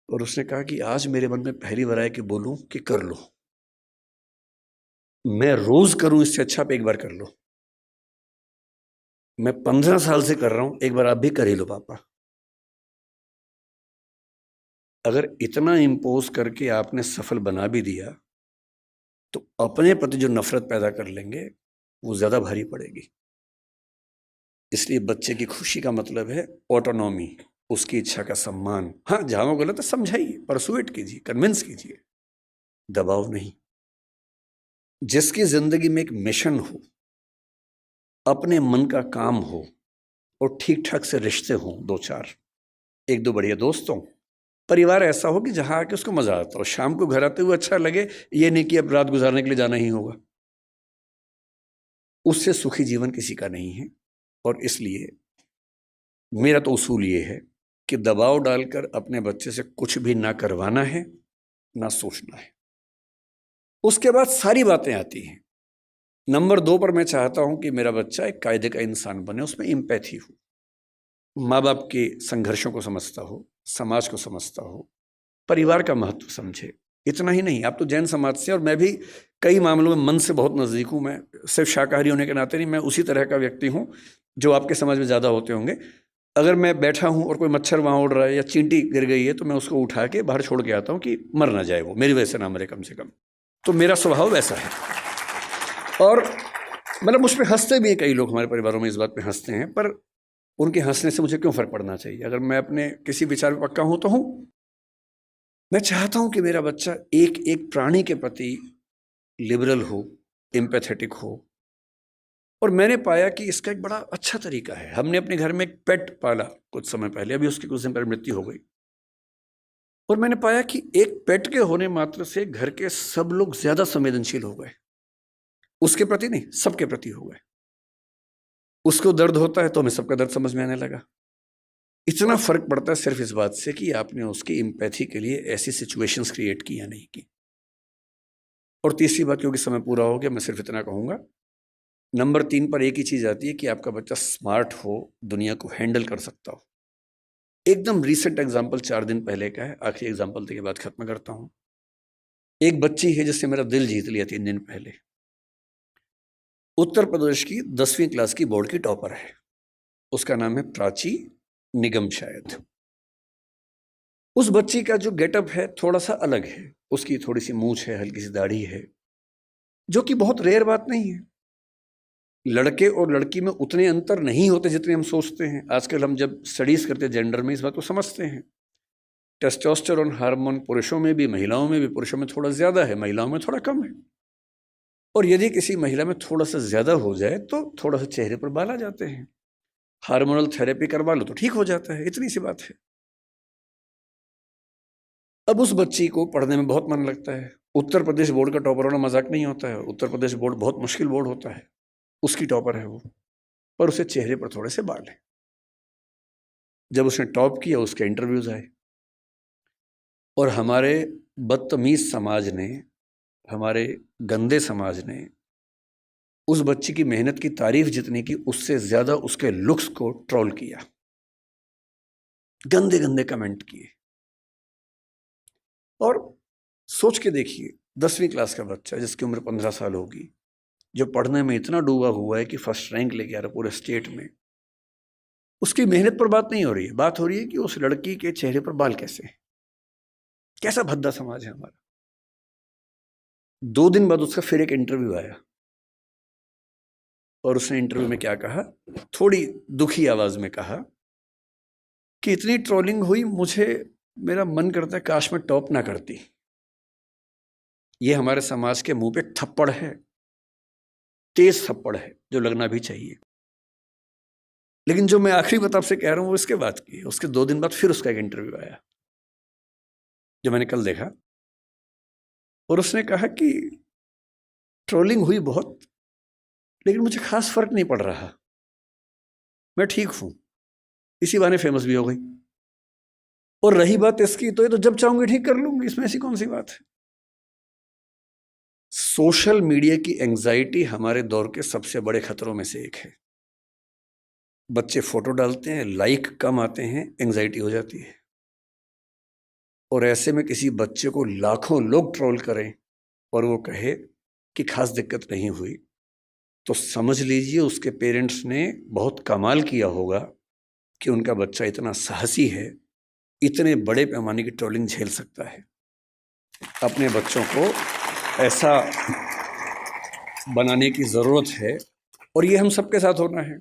और उसने कहा कि आज मेरे मन में पहली बार आया कि बोलूं कि कर लो। मैं रोज करूं इससे अच्छा आप एक बार कर लो। मैं 15 साल से कर रहा हूं, एक बार आप भी कर ही लो पापा। अगर इतना इम्पोज करके आपने सफल बना भी दिया तो अपने प्रति जो नफरत पैदा कर लेंगे वो ज्यादा भारी पड़ेगी। इसलिए बच्चे की खुशी का मतलब है ऑटोनॉमी, उसकी इच्छा का सम्मान। हाँ जहां वो गलत है समझाइए, परसुएट कीजिए, कन्विंस कीजिए, दबाव नहीं। जिसकी जिंदगी में एक मिशन हो, अपने मन का काम हो, और ठीक ठाक से रिश्ते हों, 2-4, 1-2 बढ़िया दोस्त हों, परिवार ऐसा हो कि जहां आके उसको मजा आता हो, शाम को घर आते हुए अच्छा लगे, ये नहीं कि अब रात गुजारने के लिए जाना ही होगा। उससे सुखी जीवन किसी का नहीं है। और इसलिए मेरा तो उसूल ये है कि दबाव डालकर अपने बच्चे से कुछ भी ना करवाना है, ना सोचना है। उसके बाद सारी बातें आती हैं। नंबर 2 पर मैं चाहता हूं कि मेरा बच्चा एक कायदे का इंसान बने, उसमें एम्पैथी हो, माँ बाप के संघर्षों को समझता हो, समाज को समझता हो, परिवार का महत्व समझे। इतना ही नहीं, आप तो जैन समाज से, और मैं भी कई मामलों में मन से बहुत नज़दीक हूँ। मैं सिर्फ शाकाहारी होने के नाते नहीं, मैं उसी तरह का व्यक्ति हूँ जो आपके समाज में ज़्यादा होते होंगे। अगर मैं बैठा हूँ और कोई मच्छर वहाँ उड़ रहा है या चींटी गिर गई है तो मैं उसको उठा के बाहर छोड़ के आता हूँ कि मर ना जाए, वो मेरी वजह से ना मरे कम से कम। तो मेरा स्वभाव वैसा है। और मतलब मुझ पर हंसते भी हैं कई लोग, हमारे परिवारों में इस बात पे हंसते हैं, पर उनके हंसने से मुझे क्यों फ़र्क पड़ना चाहिए? अगर मैं अपने किसी विचार में पक्का हूँ तो हूँ। मैं चाहता हूँ कि मेरा बच्चा एक एक प्राणी के प्रति लिबरल हो, एम्पैथेटिक हो। और मैंने पाया कि इसका एक बड़ा अच्छा तरीका है। हमने अपने घर में एक पेट पाला कुछ समय पहले, अभी उसकी कुछ दिन पहले मृत्यु हो गई, और मैंने पाया कि एक पेट के होने मात्र से घर के सब लोग ज्यादा संवेदनशील हो गए। उसके प्रति नहीं, सबके प्रति हो गए। उसको दर्द होता है तो हमें सबका दर्द समझ में आने लगा। इतना फर्क पड़ता है सिर्फ इस बात से कि आपने उसकी एम्पैथी के लिए ऐसी सिचुएशंस क्रिएट की या नहीं की। और तीसरी बात, क्योंकि समय पूरा हो गया, मैं सिर्फ इतना कहूंगा, नंबर 3 पर एक ही चीज आती है कि आपका बच्चा स्मार्ट हो, दुनिया को हैंडल कर सकता हो। एकदम रीसेंट एग्जाम्पल 4 दिन पहले का है, आखिरी एग्जाम्पल के बाद खत्म करता हूं। एक बच्ची है जिससे मेरा दिल जीत लिया 3 दिन पहले। उत्तर प्रदेश की 10वीं क्लास की बोर्ड की टॉपर है। उसका नाम है प्राची निगम शायद। उस बच्ची का जो गेटअप है थोड़ा सा अलग है। उसकी थोड़ी सी मूंछ है, हल्की सी दाढ़ी है, जो कि बहुत रेयर बात नहीं है। लड़के और लड़की में उतने अंतर नहीं होते जितने हम सोचते हैं। आजकल हम जब स्टडीज करते हैं जेंडर में, इस बात को समझते हैं। टेस्टोस्टेरोन हार्मोन पुरुषों में भी, महिलाओं में भी, पुरुषों में थोड़ा ज्यादा है, महिलाओं में थोड़ा कम है। और यदि किसी महिला में थोड़ा सा ज्यादा हो जाए तो थोड़ा सा चेहरे पर बाल आ जाते हैं। हार्मोनल थेरेपी करवा लो तो ठीक हो जाता है, इतनी सी बात है। अब उस बच्ची को पढ़ने में बहुत मन लगता है। उत्तर प्रदेश बोर्ड का टॉपर होना मजाक नहीं होता है। उत्तर प्रदेश बोर्ड बहुत मुश्किल बोर्ड होता है। उसकी टॉपर है वो, पर उसे चेहरे पर थोड़े से बाल हैं। जब उसने टॉप किया उसके इंटरव्यूज आए, और हमारे बदतमीज समाज ने, हमारे गंदे समाज ने उस बच्ची की मेहनत की तारीफ जितनी की, उससे ज्यादा उसके लुक्स को ट्रोल किया, गंदे गंदे कमेंट किए। और सोच के देखिए, 10वीं क्लास का बच्चा जिसकी उम्र 15 साल होगी, जो पढ़ने में इतना डूबा हुआ है कि फर्स्ट रैंक लेके आ रहा पूरे स्टेट में, उसकी मेहनत पर बात नहीं हो रही है। बात हो रही है कि उस लड़की के चेहरे पर बाल कैसे हैं। कैसा भद्दा समाज है हमारा। 2 दिन बाद उसका फिर एक इंटरव्यू आया, और उसने इंटरव्यू में क्या कहा, थोड़ी दुखी आवाज में कहा कि इतनी ट्रोलिंग हुई, मुझे, मेरा मन करता है काश मैं टॉप ना करती। ये हमारे समाज के मुंह पे थप्पड़ है, तेज थप्पड़ है, जो लगना भी चाहिए। लेकिन जो मैं आखिरी बात आपसे कह रहा हूं वो इसके बाद की है। उसके 2 दिन बाद फिर उसका एक इंटरव्यू आया, जो मैंने कल देखा। और उसने कहा कि ट्रोलिंग हुई बहुत, लेकिन मुझे खास फर्क नहीं पड़ रहा, मैं ठीक हूं, इसी बहाने फेमस भी हो गई। और रही बात इसकी, तो ये तो जब चाहूंगी ठीक कर लूंगी, इसमें ऐसी कौन सी बात है। सोशल मीडिया की एंजाइटी हमारे दौर के सबसे बड़े खतरों में से एक है। बच्चे फोटो डालते हैं, लाइक कम आते हैं, एंजाइटी हो जाती है। और ऐसे में किसी बच्चे को लाखों लोग ट्रोल करें और वो कहे कि खास दिक्कत नहीं हुई, तो समझ लीजिए उसके पेरेंट्स ने बहुत कमाल किया होगा कि उनका बच्चा इतना साहसी है, इतने बड़े पैमाने की ट्रोलिंग झेल सकता है। अपने बच्चों को ऐसा बनाने की ज़रूरत है, और ये हम सबके साथ होना है।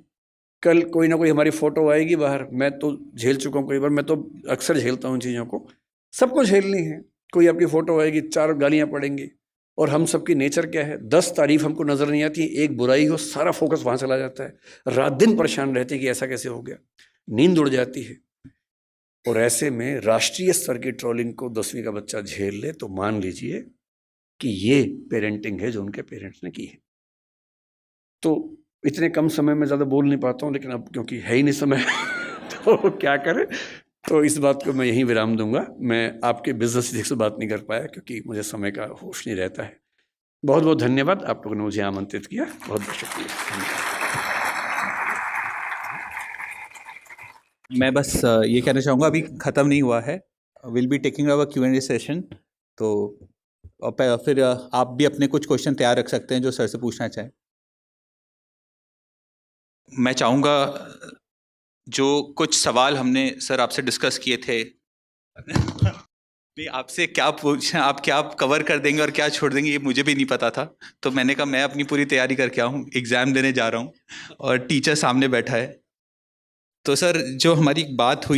कल कोई ना कोई हमारी फ़ोटो आएगी बाहर, मैं तो झेल चुका हूँ कई बार, मैं तो अक्सर झेलता हूँ चीज़ों को, सबको झेलनी है। कोई आपकी फ़ोटो आएगी, 4 गालियाँ पड़ेंगी, और हम सबकी नेचर क्या है, 10 तारीफ हमको नज़र नहीं आती, एक बुराई हो सारा फोकस वहाँ चला जाता है, रात दिन परेशान रहते हैं कि ऐसा कैसे हो गया, नींद उड़ जाती है। और ऐसे में राष्ट्रीय स्तर की ट्रोलिंग को 10वीं का बच्चा झेल ले, तो मान लीजिए कि ये पेरेंटिंग है जो उनके पेरेंट्स ने की है। तो इतने कम समय में ज़्यादा बोल नहीं पाता हूँ, लेकिन अब क्योंकि है ही नहीं समय तो क्या करें, तो इस बात को मैं यहीं विराम दूंगा। मैं आपके बिजनेस से बात नहीं कर पाया क्योंकि मुझे समय का होश नहीं रहता है। बहुत बहुत धन्यवाद, आप लोगों ने मुझे आमंत्रित किया, बहुत बहुत शुक्रिया। मैं बस ये कहना चाहूँगा, अभी ख़त्म नहीं हुआ है, will be taking our Q&A session, तो फिर आप भी अपने कुछ क्वेश्चन तैयार रख सकते हैं जो सर से पूछना चाहें। मैं चाहूँगा जो कुछ सवाल हमने सर आपसे डिस्कस किए थे नहीं, आपसे क्या पूछना, आप क्या कवर कर देंगे और क्या छोड़ देंगे ये मुझे भी नहीं पता था, तो मैंने कहा मैं अपनी पूरी तैयारी करके आऊँ, एग्ज़ाम देने जा रहा हूँ और टीचर सामने बैठा है। तो सर जो हमारी बात हुई